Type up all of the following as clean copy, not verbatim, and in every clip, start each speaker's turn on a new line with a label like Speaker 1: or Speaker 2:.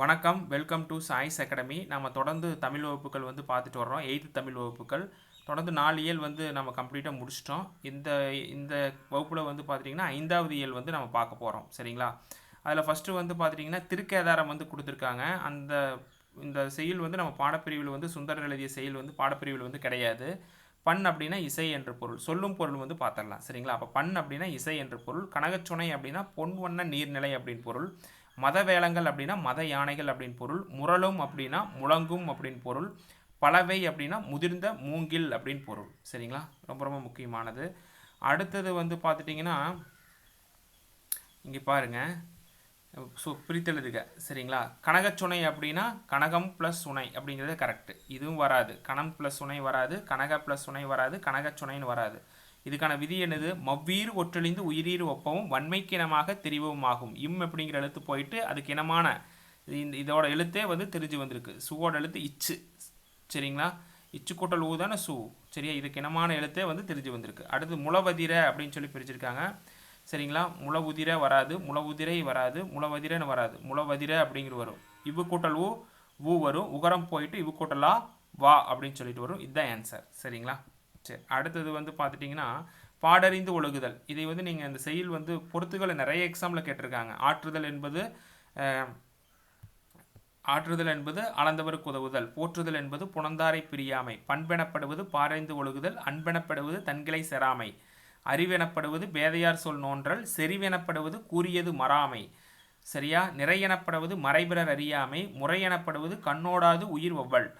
Speaker 1: வணக்கம், welcome to choice academy. நம்ம தொடர்ந்து தமிழ் வகுப்புகள் வந்து பார்த்துட்டு வர்றோம். 8th தமிழ் வகுப்புகள் தொடர்ந்து 4 இயல் வந்து நம்ம கம்ப்ளீட்டாக முடிச்சிட்டோம். இந்த இந்த வகுப்பில் வந்து பார்த்துட்டிங்கன்னா 5வது இயல் வந்து நம்ம பார்க்க போகிறோம். சரிங்களா? அதில் ஃபஸ்ட்டு வந்து பார்த்துட்டிங்கன்னா திருக்கேதாரம் வந்து கொடுத்துருக்காங்க. இந்த செயல் வந்து நம்ம பாடப்பிரிவில் வந்து சுந்தரர் எழுதிய செயல் வந்து பாடப்பிரிவில் வந்து கிடையாது. பண் அப்படின்னா இசை என்று பொருள், சொல்லும் பொருள் வந்து பார்த்துடலாம். சரிங்களா? அப்போ பண் அப்படின்னா இசை என்று பொருள், கனகச்சுனை அப்படின்னா பொன்வண்ண நீர்நிலை அப்படின்னு பொருள், மத வேளங்கள் அப்படின்னா மத யானைகள் அப்படின்னு பொருள், முரளும் அப்படின்னா முழங்கும் அப்படின்னு பொருள், பலவை அப்படின்னா முதிர்ந்த மூங்கில் அப்படின்னு பொருள். சரிங்களா? ரொம்ப ரொம்ப முக்கியமானது. அடுத்தது வந்து பார்த்துட்டிங்கன்னா இங்கே பாருங்கள், பிரித்தெழுதுக. சரிங்களா? கனகச்சுனை அப்படின்னா கனகம் ப்ளஸ் சுனை அப்படிங்கிறது கரெக்டு. இதுவும் வராது. கணம் ப்ளஸ் சுனை வராது, கனக ப்ளஸ் சுனை வராது, கனகச்சுனைன்னு வராது. இதுக்கான விதி என்னது? மவ்வீர் ஒற்றழிந்து உயிரீர் ஒப்பவும் வன்மைக்கினமாக தெரிவும் ஆகும். இம் அப்படிங்கிற எழுத்து போயிட்டு அதுக்கு இனமான இதோட எழுத்தே வந்து தெரிஞ்சு வந்திருக்கு. சுவோட எழுத்து இச்சு. சரிங்களா? இச்சு கூட்டல் ஊ தானே சு. சரியா? இதுக்கு இனமான எழுத்தே வந்து தெரிஞ்சு வந்திருக்கு. அடுத்து முளவதிர அப்படின்னு சொல்லி பிரிச்சிருக்காங்க. சரிங்களா? முளவுதிர வராது, முளவுதிரை வராது, முளவதிரன்னு வராது, முளவதிர அப்படிங்கிற வரும். இவ்வு கூட்டல் ஊ வரும். உகரம் போயிட்டு இவ்வு கூட்டலா வா அப்படின்னு சொல்லிட்டு வரும். இதுதான் ஆன்சர். சரிங்களா? சரி, அடுத்தது வந்து பார்த்துட்டிங்கன்னா பாடறிந்து ஒழுகுதல். இதை வந்து நீங்கள் இந்த செயல் வந்து பொறுத்துகளை நிறைய எக்ஸாமில் கேட்டிருக்காங்க. ஆற்றுதல் என்பது அளந்தவருக்கு உதவுதல், போற்றுதல் என்பது புணந்தாரை பிரியாமை, பண்பெனப்படுவது பாரறிந்து ஒழுகுதல், அன்பெனப்படுவது தன்கிளை செராமை, அறிவெனப்படுவது பேதையார் சொல் நோன்றல், செறிவெனப்படுவது கூறியது மறாமை. சரியா? நிறையெனப்படுவது மறைபிறர் அறியாமை, முறையெனப்படுவது கண்ணோடாது உயிர் ஒவ்வல்,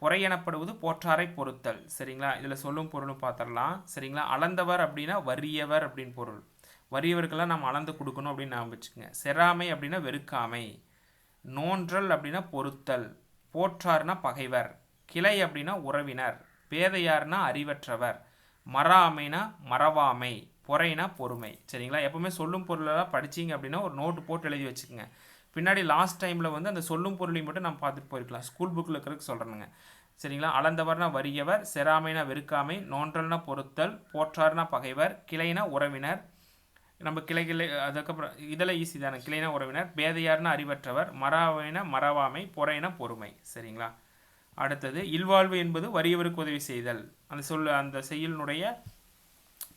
Speaker 1: பொறையெனப்படுவது போற்றாரை பொறுத்தல். சரிங்களா? இதில் சொல்லும் பொருளும் பார்த்துடலாம். சரிங்களா? அளந்தவர் அப்படின்னா வறியவர் அப்படின்னு பொருள். வறியவருக்கெல்லாம் நம்ம அளந்து கொடுக்கணும் அப்படின்னு நான் வச்சுக்கோங்க. செராமை அப்படின்னா வெறுக்காமை, நோன்றல் அப்படின்னா பொறுத்தல், போற்றார்னா பகைவர், கிளை அப்படின்னா உறவினர், பேதையார்னா அறிவற்றவர், மறாமைனா மறவாமை, பொறைனா பொறுமை. சரிங்களா? எப்பவுமே சொல்லும் பொருளெல்லாம் படிச்சிங்க அப்படின்னா ஒரு நோட்டு போட்டு எழுதி வச்சுக்கோங்க. பின்னாடி லாஸ்ட் டைமில் வந்து அந்த சொல்லும் பொருளையும் மட்டும் நம்ம பார்த்துட்டு போயிருக்கலாம். ஸ்கூல் புக்கில் இருக்கிறதுக்கு சொல்கிறேனுங்க. சரிங்களா? அளந்தவர்னா வறியவர், செராமைனா வெறுக்காமை, நோன்றல்னா பொறுத்தல், போற்றார்னா பகைவர், கிளைனா உறவினர். நம்ம கிளை அதுக்கப்புறம் இதெல்லாம் ஈஸி தானே. கிளைனா உறவினர், பேதையார்னா அறிவற்றவர், மறாமைனா மறவாமை, பொறைனா பொறுமை. சரிங்களா? அடுத்தது இல்வாழ்வு என்பது வறியவருக்கு உதவி செய்தல். அந்த செயலினுடைய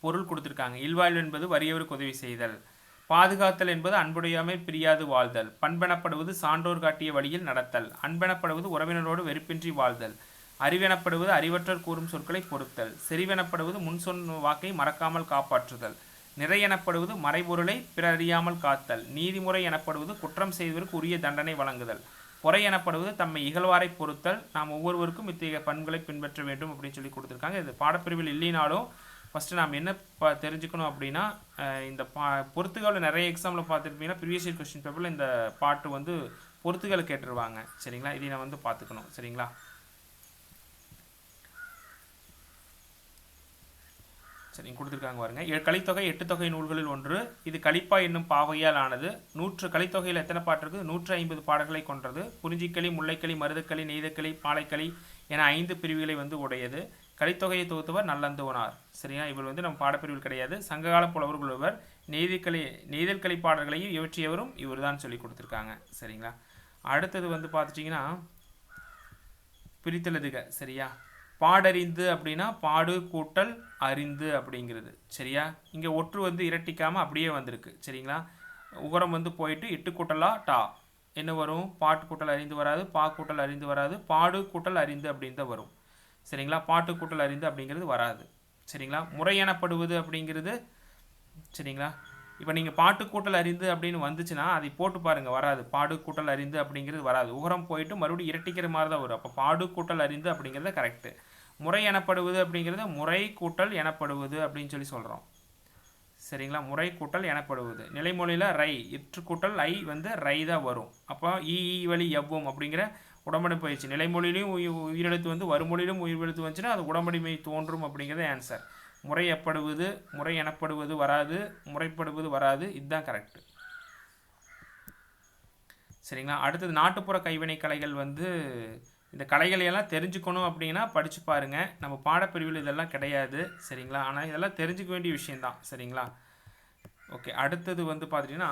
Speaker 1: பொருள் கொடுத்துருக்காங்க. இல்வாழ்வு என்பது வறியவருக்கு உதவி செய்தல். பாதுகாத்தல் என்பது அன்புடையாமை பிரியாது வாழ்தல். பண்பெனப்படுவது சான்றோர் காட்டிய வழியில் நடத்தல். அன்பெனப்படுவது உறவினரோடு வெறுப்பின்றி வாழ்தல். அறிவெனப்படுவது அறிவற்றர் கூறும் சொற்களை பொறுத்தல். செறிவெனப்படுவது முன் சொன்ன வாக்கை மறக்காமல் காப்பாற்றுதல். நிறையெனப்படுவது மறைபொருளை பிறர் அறியாமல் காத்தல். நீதிமுறை எனப்படுவது குற்றம் செய்தவருக்கு உரிய தண்டனை வழங்குதல். பொறை எனப்படுவது தம்மை இகழ்வாரை பொறுத்தல். நாம் ஒவ்வொருவருக்கும் இத்தகைய பண்புகளை பின்பற்ற வேண்டும் அப்படின்னு சொல்லி கொடுத்துருக்காங்க. இது பாடப்பிரிவில் இல்லைனாலும் ஃபஸ்ட்டு நாம் என்ன தெரிஞ்சுக்கணும் அப்படின்னா, இந்த பொறுத்துகளில் நிறைய எக்ஸாமில் பார்த்துருப்பீங்கன்னா ப்ரீவியஸ் இயர் கொஸ்டின் பேப்பரில் இந்த பாட்டு வந்து பொறுத்துகளை கேட்டுருவாங்க. சரிங்களா? இதை நான் வந்து பார்த்துக்கணும். சரிங்களா? சரி, கொடுத்துருக்காங்க பாருங்க. கலித்தொகை 8 தொகை நூல்களில் ஒன்று. இது கலிப்பா என்னும் பாவையால் ஆனது. 100 கலித்தொகையில் எத்தனை பாட்டு இருக்குது? 150 பாடல்களை கொன்றது. குறிஞ்சிக்களி, முல்லைக்களி, மருதக்களி, நெய்தக்களி, பாலைக்களி என 5 பிரிவுகளை வந்து உடையது. கலித்தொகையை தொகுத்தவர் நல்லந்துவனார். சரியா? இவர் வந்து நம்ம பாடப்பிரிவில் கிடையாது. சங்ககால புலவர்கள் ஒருவர். நெய்தல் களி பாடல்களையும் இவற்றியவரும் இவர் தான் சொல்லி கொடுத்துருக்காங்க. சரிங்களா? அடுத்தது வந்து பார்த்துட்டிங்கன்னா பிரித்தெழுதுக. சரியா? பாடறிந்து அப்படின்னா பாடு கூட்டல் அறிந்து அப்படிங்கிறது. சரியா? இங்கே ஒற்று வந்து இரட்டிக்காமல் அப்படியே வந்திருக்கு. சரிங்களா? உகரம் வந்து போயிட்டு இட்டு கூட்டலா டா என்ன வரும்? பாட்டு கூட்டல் அறிந்து வராது, பா கூட்டல் அறிந்து வராது, பாடு கூட்டல் அறிந்து அப்படின்னு தான் வரும். சரிங்களா? பாட்டு கூட்டல் அறிந்து அப்படிங்கிறது வராது. சரிங்களா? முறை எனப்படுவது அப்படிங்கிறது. சரிங்களா? இப்போ நீங்கள் பாட்டு கூட்டல் அறிந்து அப்படின்னு வந்துச்சுன்னா அதை போட்டு பாருங்கள், வராது. பாடு கூட்டல் அறிந்து அப்படிங்கிறது வராது. உகரம் போயிட்டு மறுபடியும் இரட்டிக்கிற மாதிரி தான் வரும். அப்போ பாடு கூட்டல் அறிந்து அப்படிங்கிறத கரெக்டு. முறை எனப்படுவது அப்படிங்கிறது முறை கூட்டல் எனப்படுவது அப்படின்னு சொல்லி சொல்கிறோம். சரிங்களா? முறை கூட்டல் எனப்படுவது. நிலைமொழியில் ரை இற்று கூட்டல் ஐ வந்து ரை தான் வரும். அப்போ ஈ வழி எவ்வும் அப்படிங்கிற உடம்படி பயிற்சி. நிலைமொழியிலையும் உயிரெழுத்து வந்து வருமொழியிலும் உயிரெழுத்து வந்துச்சுன்னா அது உடம்படிமை தோன்றும் அப்படிங்கிறது ஆன்சர். முறையப்படுவது, முறை எனப்படுவது வராது, முறைப்படுவது வராது. இதுதான் கரெக்டு. சரிங்களா? அடுத்தது நாட்டுப்புற கைவினை கலைகள் வந்து இந்த கலைகளையெல்லாம் தெரிஞ்சுக்கணும் அப்படின்னா படித்து பாருங்கள். நம்ம பாடப்பிரிவில் இதெல்லாம் கிடையாது. சரிங்களா? ஆனால் இதெல்லாம் தெரிஞ்சுக்க வேண்டிய விஷயந்தான். சரிங்களா? ஓகே, அடுத்தது வந்து பார்த்துட்டிங்கன்னா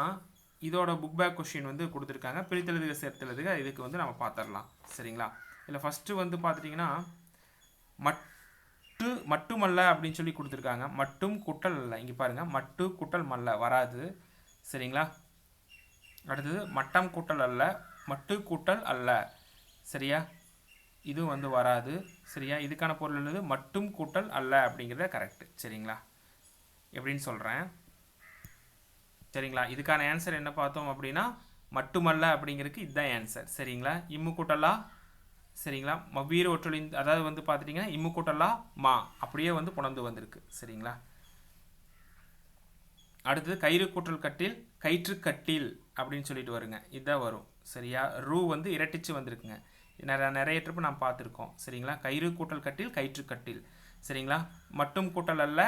Speaker 1: இதோட புக் பேக் கொஷின் வந்து கொடுத்துருக்காங்க. பிரித்தெழுதுக சேர்த்தெழுதுக இதுக்கு வந்து நம்ம பார்த்துடலாம். சரிங்களா? இதில் ஃபஸ்ட்டு வந்து பார்த்துட்டிங்கன்னா மட்டுமல்ல அப்படின்னு சொல்லி கொடுத்துருக்காங்க. மட்டும் கூட்டல் அல்ல. இங்கே பாருங்கள், மட்டு கூட்டல் மல்ல வராது. சரிங்களா? அடுத்தது மட்டம் கூட்டல் அல்ல, மட்டு கூட்டல் அல்ல. சரியா? இதுவும் வந்து வராது. சரியா? இதுக்கான பொருள் என்னது? மட்டும் கூட்டல் அல்ல அப்படிங்கிறத கரெக்டு. சரிங்களா? எப்படின்னு சொல்கிறேன். சரிங்களா? இதுக்கான ஆன்சர் என்ன பார்த்தோம் அப்படின்னா மட்டுமல்ல அப்படிங்கிறதுக்கு இதுதான் ஆன்சர். சரிங்களா? இம்மு கூட்டலா. சரிங்களா? மவ்வீறு ஒற்றொலின், அதாவது வந்து பார்த்துட்டிங்கன்னா இம்மு கூட்டலா மா அப்படியே வந்து புணர்ந்து வந்திருக்கு. சரிங்களா? அடுத்தது கயிறு கூட்டல் கட்டில், கயிற்று கட்டில் அப்படின்னு சொல்லிட்டு வருங்க. இதுதான் வரும். சரியா? ரூ வந்து இரட்டிச்சு வந்திருக்குங்க. நிறைய ட்ரிப்பு நாம் பார்த்துருக்கோம். சரிங்களா? கயிறு கூட்டல் கட்டில், கயிற்று கட்டில். சரிங்களா? மட்டும் கூட்டல் அல்ல,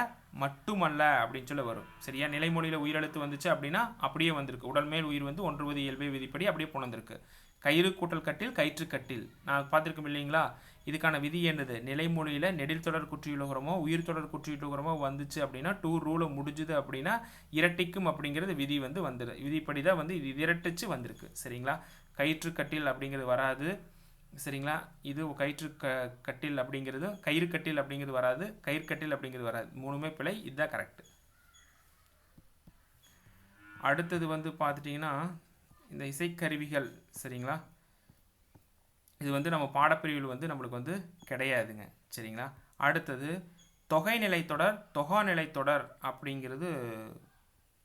Speaker 1: மட்டுமல்ல அப்படின்னு சொல்லி வரும். சரியா? நிலைமொழியில் உயிரெழுத்து வந்துச்சு அப்படின்னா அப்படியே வந்திருக்கு. உடல் மேல் உயிர் வந்து ஒன்றுவது இயல்பை விதிப்படி அப்படியே புணர்ந்திருக்கு. கயிறு கூட்டல் கட்டில், கயிற்று கட்டில் நான் பார்த்துருக்கோம் இல்லைங்களா? இதுக்கான விதி என்னது? நிலைமொழியில் நெடில் தொடர் குற்றியுலகரமோ உயிர் தொடர் குற்றியுலகரமோ வந்துச்சு அப்படின்னா டூ ரூலை முடிஞ்சுது அப்படின்னா இரட்டிக்கும் அப்படிங்கிறது விதி வந்து வந்துடு. விதிப்படி தான் வந்து இது இரட்டிச்சு வந்திருக்கு. சரிங்களா? கயிற்று கட்டில் அப்படிங்கிறது வராது. சரிங்களா? இது கயிற்று கட்டில் அப்படிங்கிறது, கயிறு கட்டில் அப்படிங்கிறது வராது, கயிறு கட்டில் அப்படிங்கிறது வராது. மூணுமே பிழை. இதுதான் கரெக்டு. அடுத்தது வந்து பார்த்துட்டிங்கன்னா இந்த இசைக்கருவிகள். சரிங்களா? இது வந்து நம்ம பாடப்பிரிவில் வந்து நம்மளுக்கு வந்து கிடையாதுங்க. சரிங்களா? அடுத்தது தொகை நிலைத்தொடர், தொகா நிலைத்தொடர் அப்படிங்கிறது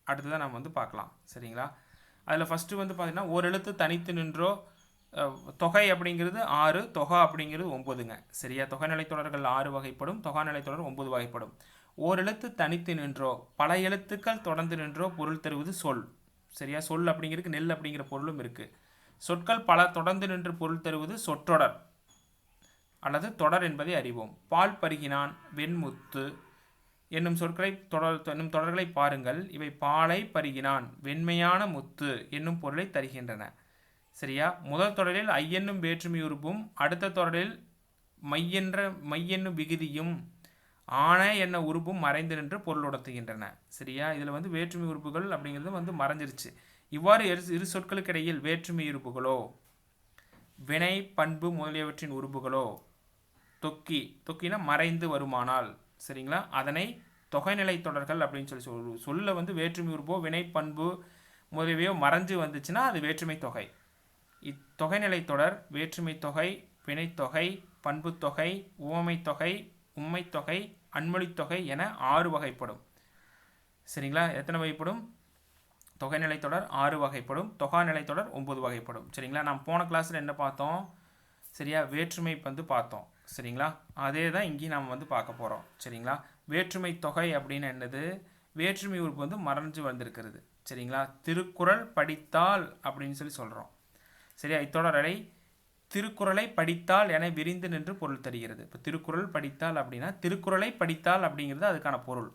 Speaker 1: அடுத்ததான் நம்ம வந்து பார்க்கலாம். சரிங்களா? அதில் ஃபஸ்ட்டு வந்து பார்த்திங்கன்னா ஒரு எழுத்து தனித்து நின்றோ, தொகை அப்படிங்கிறது 6, தொகா அப்படிங்கிறது 9ங்க. சரியா? தொகை நிலைத்தொடர்கள் 6 வகைப்படும், தொகா நிலைத்தொடர் 9 வகைப்படும். ஓரெழுத்து தனித்து நின்றோ பல எழுத்துக்கள் தொடர்ந்து நின்றோ பொருள் தருவது சொல். சரியா? சொல் அப்படிங்கிறதுக்கு நெல் அப்படிங்கிற பொருளும் இருக்குது. சொற்கள் பல தொடர்ந்து நின்று பொருள் தருவது சொற்றொடர் அல்லது தொடர் என்பதை அறிவோம். பால் பருகினான், வெண்முத்து என்னும் சொற்களை என்னும் தொடர்களை பாருங்கள். இவை பாலை பருகினான், வெண்மையான முத்து என்னும் பொருளை தருகின்றன. சரியா? முதல் தொடரில் ஐ என்னும் வேற்றுமை உறுப்பும் அடுத்த தொடரில் மை என்னும் விகுதியும் ஆன என்ன உறுப்பும் மறைந்து நின்று பொருள் உணர்த்துகின்றன. சரியா? இதில் வந்து வேற்றுமை உறுப்புகள் அப்படிங்கிறது வந்து மறைஞ்சிருச்சு. இவ்வாறு இரு சொற்களுக்கு இடையில் வேற்றுமை உறுப்புகளோ வினை பண்பு முதலியவற்றின் உறுப்புகளோ தொக்கினா மறைந்து வருமானால், சரிங்களா, அதனை தொகைநிலை தொடர்கள் அப்படின்னு சொல்லி சொல்ல வந்து வேற்றுமை உறுப்போ வினை பண்பு முதலியவையோ மறைஞ்சு வந்துச்சுன்னா அது வேற்றுமை தொகை. இத்தொகைநிலை தொடர் வேற்றுமை தொகை, வினைத்தொகை, பண்பு தொகை, உவமை தொகை, உண்மை தொகை, அன்மொழித்தொகை என 6 வகைப்படும். சரிங்களா? எத்தனை வகைப்படும்? தொகைநிலை தொடர் 6 வகைப்படும், தொகா நிலை தொடர் 9 வகைப்படும். சரிங்களா? நாம் போன கிளாஸில் என்ன பார்த்தோம்? சரியா? வேற்றுமை வந்து பார்த்தோம். சரிங்களா? அதே தான் இங்கேயும் நாம் வந்து பார்க்க போகிறோம். சரிங்களா? வேற்றுமை தொகை அப்படின்னு என்னது? வேற்றுமை உறுப்பு வந்து மறைஞ்சு வந்திருக்கிறது. சரிங்களா? திருக்குறள் படித்தால் அப்படின்னு சொல்லி சொல்கிறோம். சரியா? இத்தொடரை திருக்குறளை படித்தால் என விரிந்து நின்று பொருள் தருகிறது. இப்போ திருக்குறள் படித்தால் அப்படின்னா திருக்குறளை படித்தால் அப்படிங்கிறது அதுக்கான பொருள்.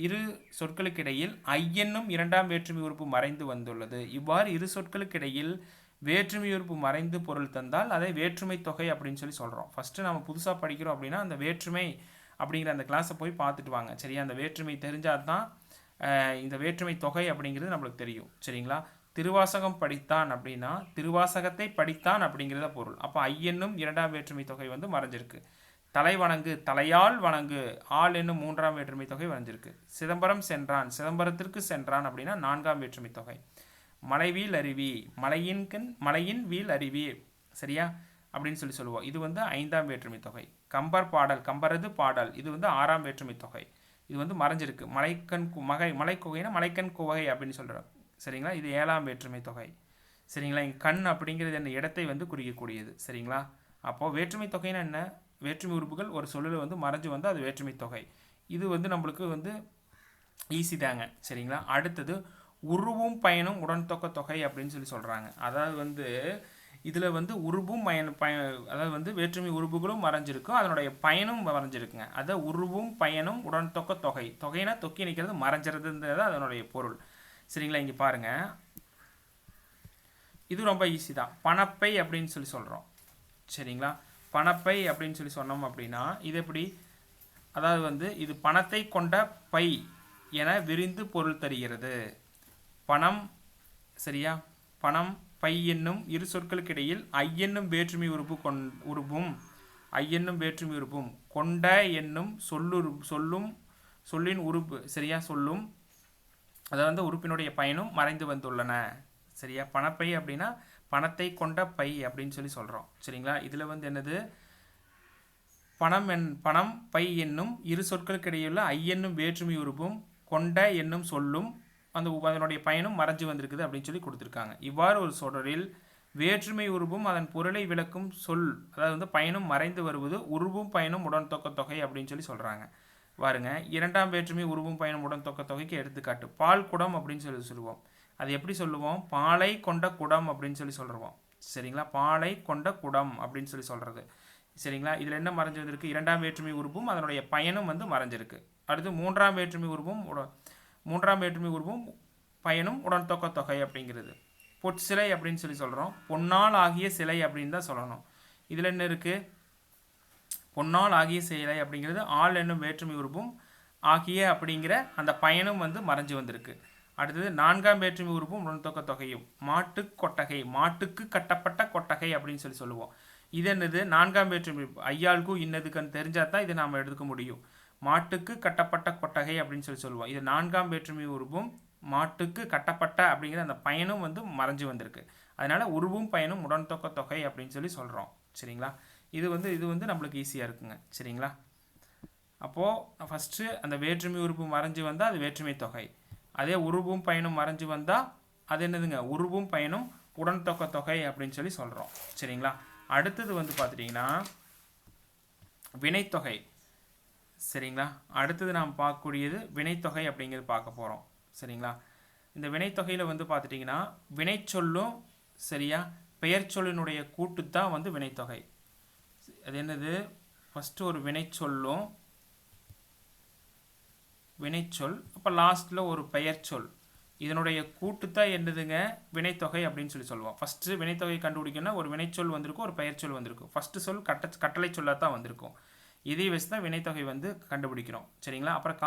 Speaker 1: இரு சொற்களுக்கு இடையில் ஐ என்னும் இரண்டாம் வேற்றுமை உறுப்பு மறைந்து வந்துள்ளது. இவ்வாறு இரு சொற்களுக்கு இடையில் வேற்றுமை உறுப்பு மறைந்து பொருள் தந்தால் அதை வேற்றுமை தொகை அப்படின்னு சொல்லி சொல்கிறோம். ஃபஸ்ட்டு நம்ம புதுசாக படிக்கிறோம் அப்படின்னா அந்த வேற்றுமை அப்படிங்கிற அந்த கிளாஸை போய் பார்த்துட்டு வாங்க. சரியா? அந்த வேற்றுமை தெரிஞ்சால் தான் இந்த வேற்றுமை தொகை அப்படிங்கிறது நம்மளுக்கு தெரியும். சரிங்களா? திருவாசகம் படித்தான் அப்படின்னா திருவாசகத்தை படித்தான் அப்படிங்கிறத பொருள். அப்போ ஐ என்னும் இரண்டாம் வேற்றுமை தொகை வந்து மறைஞ்சிருக்கு. தலை வணங்கு, தலையால் வணங்கு, ஆள் என்னும் மூன்றாம் வேற்றுமை தொகை வரைஞ்சிருக்கு. சிதம்பரம் சென்றான், சிதம்பரத்திற்கு சென்றான் அப்படின்னா 4ஆம் வேற்றுமை தொகை. மலைவீல் அருவி, மலையின் வீல் அருவி, சரியா அப்படின்னு சொல்லி சொல்லுவோம். இது வந்து 5ஆம் வேற்றுமை தொகை. கம்பர் பாடல், கம்பரது பாடல், இது வந்து 6ஆம் வேற்றுமை தொகை. இது வந்து மறைஞ்சிருக்கு. மலைக்குகைனா மலைக்கண் குவகை அப்படின்னு சொல்கிறோம். சரிங்களா? இது 7ஆம் வேற்றுமை தொகை. சரிங்களா? இங்கே கண் அப்படிங்கிறது என்ன? இடத்தை வந்து குறிக்கக்கூடியது. சரிங்களா? அப்போது வேற்றுமை தொகைன்னா என்ன? வேற்றுமை உறுப்புகள் ஒரு சொல்லில் வந்து மறைஞ்சு வந்து அது வேற்றுமை தொகை. இது வந்து நம்மளுக்கு வந்து ஈஸி தாங்க. சரிங்களா? அடுத்தது உருவும் பயனும் உடன்தொக்க தொகை அப்படின்னு சொல்லி சொல்கிறாங்க. அதாவது வந்து இதில் வந்து உருவும் அதாவது வந்து வேற்றுமை உறுப்புகளும் மறைஞ்சிருக்கும், அதனுடைய பயனும் மறைஞ்சிருக்குங்க. அதாவது உருவும் பயனும் உடன்தொக்க தொகை. தொகைனா தொக்கி நிற்கிறது, மறைஞ்சிறதுன்றது அதனுடைய பொருள். சரிங்களா? இங்கே பாருங்கள், இது ரொம்ப ஈஸி தான். பணப்பை அப்படின்னு சொல்லி சொல்கிறோம். சரிங்களா? பணப்பை அப்படின்னு சொல்லி சொன்னோம் அப்படின்னா இது எப்படி? அதாவது வந்து இது பணத்தை கொண்ட பை என விரிந்து பொருள் தருகிறது. பணம் சரியா? பணம் பை என்னும் இரு சொற்களுக்கு இடையில் ஐ என்னும் வேற்றுமை உருபும் ஐ என்னும் வேற்றுமை உறுப்பும் கொண்ட என்னும் சொல்லின் உறுப்பு சரியா சொல்லும் அதாவது உறுப்பினுடைய பயனும் மறைந்து வந்துள்ளன. சரியா? பணப்பை அப்படின்னா பணத்தை கொண்ட பை அப்படின்னு சொல்லி சொல்கிறோம். சரிங்களா? இதில் வந்து என்னது பணம் பை என்னும் இரு சொற்களுக்கு இடையுள்ள ஐ என்னும் வேற்றுமை உறுப்பும் கொண்ட என்னும் சொல்லும் அதனுடைய பயனும் மறைஞ்சு வந்திருக்குது அப்படின்னு சொல்லி கொடுத்துருக்காங்க. இவ்வாறு ஒரு தொடரில் வேற்றுமை உருவும் அதன் பொருளை விளக்கும் சொல் அதாவது வந்து பயனும் மறைந்து வருவது உருவும் பயனும் உடன்தொக்க தொகை அப்படின்னு சொல்லி சொல்கிறாங்க. பாருங்க, இரண்டாம் வேற்றுமை உருவும் பயனும் உடன்தொக்க தொகைக்கு எடுத்துக்காட்டு பால் குடம் அப்படின்னு சொல்லி சொல்லுவோம். அது எப்படி சொல்லுவோம்? பாலை கொண்ட குடம் அப்படின்னு சொல்லி சொல்லுவோம். சரிங்களா? பாலை கொண்ட குடம் அப்படின்னு சொல்லி சொல்கிறது. சரிங்களா? இதில் என்ன மறைஞ்சு வந்திருக்கு? இரண்டாம் வேற்றுமை உருவும் அதனுடைய பயனும் வந்து மறைஞ்சிருக்கு. அடுத்து மூன்றாம் வேற்றுமை உருவும் பயனும் உடன்தொக்க தொகை அப்படிங்கிறது. பொற்சிலை அப்படின்னு சொல்லி சொல்கிறோம். பொன்னால் ஆகிய சிலை அப்படின்னு தான் சொல்லணும். இதில் என்ன இருக்குது? பொன்னால் ஆகிய சிலை அப்படிங்கிறது ஆள் என்னும் வேற்றுமை உருவும் ஆகிய அப்படிங்கிற அந்த பயனும் வந்து மறைஞ்சு வந்திருக்கு. அடுத்தது நான்காம் வேற்றுமை உருவும் உடன்தொக்க தொகையும் மாட்டு கொட்டகை மாட்டுக்கு கட்டப்பட்ட கொட்டகை அப்படின்னு சொல்லி சொல்லுவோம். இது என்னது? நான்காம் வேற்றுமை ஐயாளுக்கும் இன்னதுக்குன்னு தெரிஞ்சால் தான் இதை நாம் எடுக்க முடியும். மாட்டுக்கு கட்டப்பட்ட கொட்டகை அப்படின்னு சொல்லி சொல்லுவோம். இது நான்காம் வேற்றுமை உருவும் மாட்டுக்கு கட்டப்பட்ட அப்படிங்கிற அந்த பயனும் வந்து மறைஞ்சு வந்திருக்கு. அதனால உருவும் பயனும் உடன்தொக்க தொகை அப்படின்னு சொல்லி சொல்கிறோம். சரிங்களா? இது வந்து நம்மளுக்கு ஈஸியாக இருக்குங்க. சரிங்களா? அப்போது ஃபஸ்ட்டு அந்த வேற்றுமை உறுப்பு மறைஞ்சு வந்தால் அது வேற்றுமை தொகை. அதே உருவும் பயனும் மறைஞ்சு வந்தால் அது என்னதுங்க? உருவும் பயனும் உடன்தொக்க தொகை அப்படின்னு சொல்லி சொல்கிறோம். சரிங்களா? அடுத்தது வந்து பார்த்துட்டிங்கன்னா வினைத்தொகை. சரிங்களா? அடுத்தது நாம் பார்க்கக்கூடியது வினைத்தொகை அப்படிங்கிறது பார்க்க போகிறோம். சரிங்களா? இந்த வினைத்தொகையில் வந்து பார்த்துட்டிங்கன்னா வினைச்சொல்லும் சரியா பெயர் சொல்லினுடைய கூட்டு தான் வந்து வினைத்தொகை. அது என்னது? ஃபஸ்ட்டு ஒரு வினைச்சொல்லும் வினைச்சொல் அப்போ லாஸ்ட்டில் ஒரு பெயர் சொல் இதனுடைய கூட்டு தான் என்னதுங்க? வினைத்தொகை அப்படின்னு சொல்லி சொல்லுவோம். ஃபஸ்ட்டு வினைத்தொகை கண்டுபிடிக்கணும்னா ஒரு வினைச்சொல் வந்திருக்கும், ஒரு பெயர் சொல் வந்திருக்கும். ஃபஸ்ட்டு சொல் கட்டளை சொல்லாக தான் வந்திருக்கும். இதை வச்சு தான் வினைத்தொகை வந்து கண்டுபிடிக்கிறோம். சரிங்களா? அப்புறம்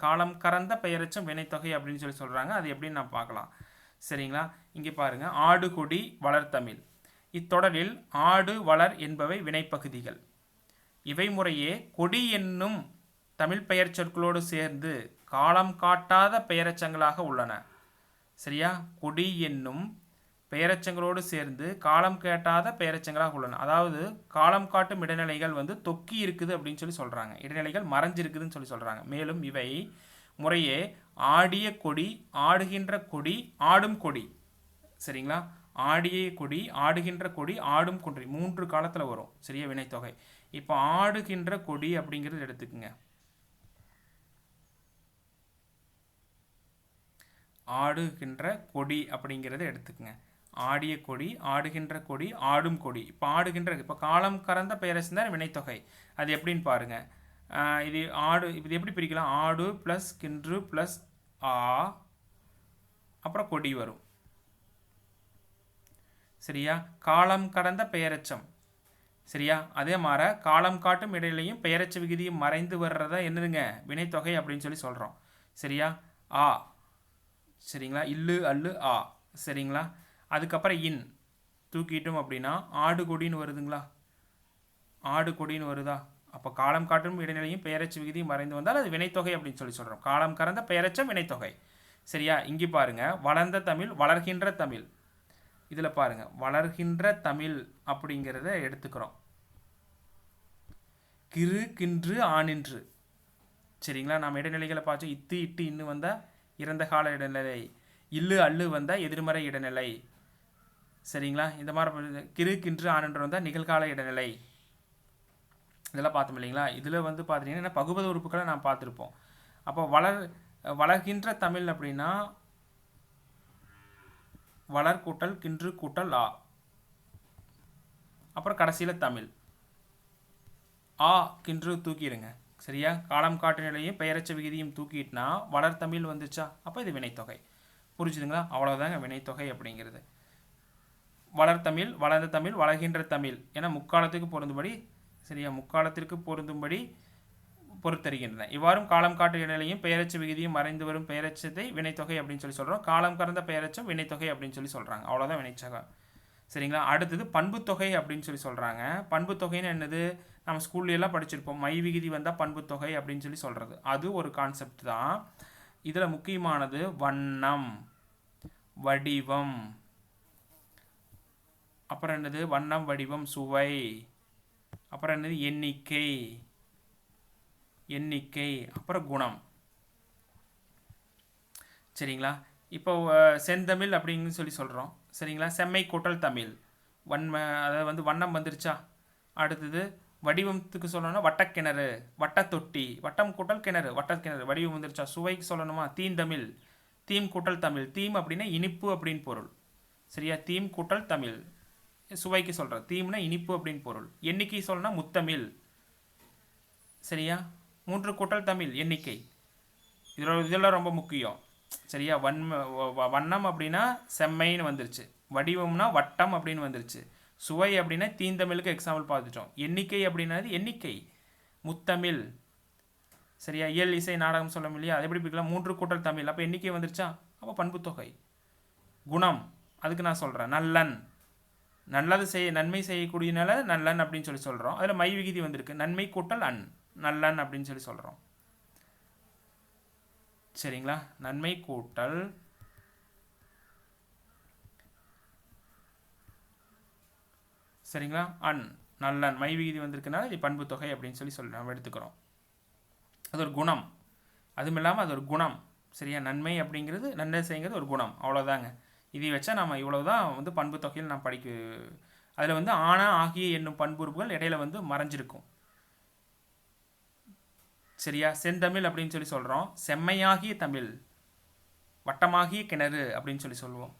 Speaker 1: காலம் கறந்த பெயரச்சம் வினைத்தொகை அப்படின்னு சொல்லி சொல்கிறாங்க. அது எப்படின்னு நான் பார்க்கலாம். சரிங்களா? இங்கே பாருங்கள், ஆடு கொடி வளர்தமிழ். இத்தொடரில் ஆடு வளர் என்பவை வினைப்பகுதிகள். இவை முறையே கொடி என்னும் தமிழ் பெயர் சொற்களோடு சேர்ந்து காலம் காட்டாத பெயரச்சங்களாக உள்ளன. சரியா? கொடி என்னும் பெயரச்சங்களோடு சேர்ந்து காலம் கேட்டாத பெயரச்சங்களாக உள்ளன. அதாவது காலம் காட்டும் இடைநிலைகள் வந்து தொக்கி இருக்குது அப்படின்னு சொல்லி சொல்கிறாங்க. இடைநிலைகள் மறைஞ்சிருக்குதுன்னு சொல்லி சொல்கிறாங்க. மேலும் இவை முறையே ஆடிய கொடி, ஆடுகின்ற கொடி, ஆடும் கொடி. சரிங்களா? ஆடிய கொடி, ஆடுகின்ற கொடி, ஆடும் கொடி 3 காலத்தில் வரும். சரியா? வினைத்தொகை. இப்போ ஆடுகின்ற கொடி அப்படிங்கிறது எடுத்துக்குங்க. ஆடுகின்ற கொடி அப்படிங்கிறத எடுத்துக்குங்க. ஆடிய கொடி, ஆடுகின்ற கொடி, ஆடும் கொடி. இப்போ ஆடுகின்ற இப்போ காலம் கறந்த பெயரச்சம் தான் வினைத்தொகை. அது எப்படின்னு பாருங்க. இது எப்படி பிரிக்கலாம்? ஆடு ப்ளஸ் கின்று ப்ளஸ் ஆ அப்புறம் கொடி வரும். சரியா? காலம் கடந்த பெயரச்சம். சரியா? அதே மாதிரி காலம் காட்டும் இடையிலையும் பெயரச்ச விகுதியும் மறைந்து வர்றதா என்னதுங்க? வினைத்தொகை அப்படின்னு சொல்லி சொல்கிறோம். சரியா? ஆ. சரிங்களா? இல்லு அல்லு ஆ. சரிங்களா? அதுக்கப்புறம் இன் தூக்கிட்டோம் அப்படின்னா ஆடு கொடின்னு வருதுங்களா? ஆடு கொடின்னு வருதா? அப்போ காலம் காட்டும் இடைநிலையும் பெயரச்ச விகுதியும் மறைந்து வந்தால் அது வினைத்தொகை அப்படின்னு சொல்லி சொல்கிறோம். காலம் கறந்த பெயரச்சம் வினைத்தொகை. சரியா? இங்கே பாருங்கள், வளர்ந்த தமிழ், வளர்கின்ற தமிழ். இதில் பாருங்கள், வளர்கின்ற தமிழ் அப்படிங்கிறத எடுத்துக்கிறோம். கிறு கின்று ஆனின்று. சரிங்களா? நாம் இடைநிலைகளை பார்த்தோம். இத்து இட்டு இன்னு வந்தால் இறந்த கால இடைநிலை, இல்லு அல்லு வந்தால் எதிர்மறை இடைநிலை. சரிங்களா? இந்த மாதிரி கிறு கின்று ஆனின்று வந்தால் நிகழ்கால இடைநிலை. இதெல்லாம் பார்த்தோம் இல்லைங்களா? இதில் வந்து பார்த்தீங்கன்னா பகுபத உறுப்புகளை நாம் பார்த்துருப்போம். அப்போ வளர்கின்ற தமிழ் அப்படின்னா வளர் கூட்டல் கின்று கூட்டல் ஆ, அப்புறம் கடைசியில் தமிழ் ஆ கின்று தூக்கிடுங்க. சரியா? காலம் காட்டு நிலையும் பெயரச்ச விகுதியும் தூக்கிட்டுனா வளர் தமிழ் வந்துச்சா? அப்போ இது வினைத்தொகை. புரிஞ்சுதுங்களா? அவ்வளோதாங்க வினைத்தொகை அப்படிங்கிறது. வளர்தமிழ், வளர்ந்த தமிழ், வளர்கின்ற தமிழ் என முக்காலத்துக்கு பொருந்தும்படி. சரியா? முக்காலத்திற்கு பொருந்தும்படி பொறுத்தருகின்றன. இவ்வாறும் காலம் காட்டு இடைநிலையும் பெயரச்ச விகுதியும் மறைந்து வரும் பெயரச்சத்தை வினைத்தொகை அப்படின்னு சொல்லி சொல்கிறோம். காலம் கடந்த பெயரச்சம் வினைத்தொகை அப்படின்னு சொல்லி சொல்கிறாங்க. அவ்வளோதான் வினைச்சகம். சரிங்களா? அடுத்தது பண்புத்தொகை அப்படின்னு சொல்லி சொல்கிறாங்க. பண்புத்தொகைன்னு என்னது? நம்ம ஸ்கூல்லையெல்லாம் படிச்சிருப்போம். மை விகுதி வந்தால் பண்புத்தொகை அப்படின்னு சொல்லி சொல்கிறது. அது ஒரு கான்செப்ட் தான். இதில் முக்கியமானது வண்ணம், வடிவம், அப்புறம் என்னது? வண்ணம், வடிவம், சுவை, அப்புறம் என்னது? எண்ணிக்கை, அப்புறம் குணம். சரிங்களா? இப்போ செந்தமிழ் அப்படின்னு சொல்லி சொல்கிறோம். சரிங்களா? செம்மை கூட்டல் தமிழ், அதாவது வந்து வண்ணம் வந்துருச்சா? அடுத்தது வடிவத்துக்கு சொல்லணும்னா வட்டக்கிணறு, வட்டத்தொட்டி, வட்டம் கூட்டல் கிணறு, வட்டக்கிணறு, வடிவம் வந்துருச்சா? சுவைக்கு சொல்லணுமா? தீந்தமிழ், தீம் கூட்டல் தமிழ். தீம் அப்படின்னா இனிப்பு அப்படின்னு பொருள். சரியா? தீம் கூட்டல் தமிழ். சுவைக்கு சொல்கிறேன். தீம்னா இனிப்பு அப்படின்னு பொருள். எண்ணிக்கை சொல்லணும்னா முத்தமிழ். சரியா? 3 கூட்டல் தமிழ் எண்ணிக்கை. இதெல்லாம் ரொம்ப முக்கியம். சரியா? வண்ணம் அப்படின்னா செம்மைன்னு வந்துருச்சு. வடிவம்னா வட்டம் அப்படின்னு வந்துருச்சு. சுவை அப்படின்னா தீந்தமிழுக்கு எக்ஸாம்பிள் பார்த்துட்டோம். எண்ணிக்கை அப்படின்னது எண்ணிக்கை, முத்தமிழ். சரியா? இயல், இசை, நாடகம் சொல்ல இல்லையா? அது எப்படி பிடிக்கலாம்? 3 கூட்டல் தமிழ். அப்போ எண்ணிக்கை வந்துருச்சா? அப்போ பண்புத்தொகை. குணம், அதுக்கு நான் சொல்கிறேன். நல்லன், நன்மை செய்யக்கூடியனால நல்லன் அப்படின்னு சொல்லி சொல்கிறோம். அதில் மை விகுதி வந்திருக்கு. நன்மை கூட்டல் அன், நல்லன் அப்படின்னு சொல்லி சொல்கிறோம். சரிங்களா? நன்மை கூட்டல் சரிங்களா அன், நல்லன், மை விகுதி வந்திருக்குனால இது பண்புத்தொகை அப்படின்னு சொல்லி நம்ம எடுத்துக்கிறோம். அது ஒரு குணம். அதுவும் இல்லாமல் அது ஒரு குணம். சரியா? நன்மை அப்படிங்கிறது, நன்மை செய்யுங்கிறது ஒரு குணம். அவ்வளோதாங்க. இதை வச்சா நம்ம இவ்வளவுதான் வந்து பண்புத்தொகையில் நான் அதில் வந்து ஆனா ஆகிய என்னும் பண்புறுப்புகள் இடையில வந்து மறைஞ்சிருக்கும். சரியா? செந்தமிழ் அப்படின்னு சொல்லி சொல்கிறோம். செம்மையாகிய தமிழ், வட்டமாகிய கிணறு அப்படின்னு சொல்லி சொல்லுவோம்.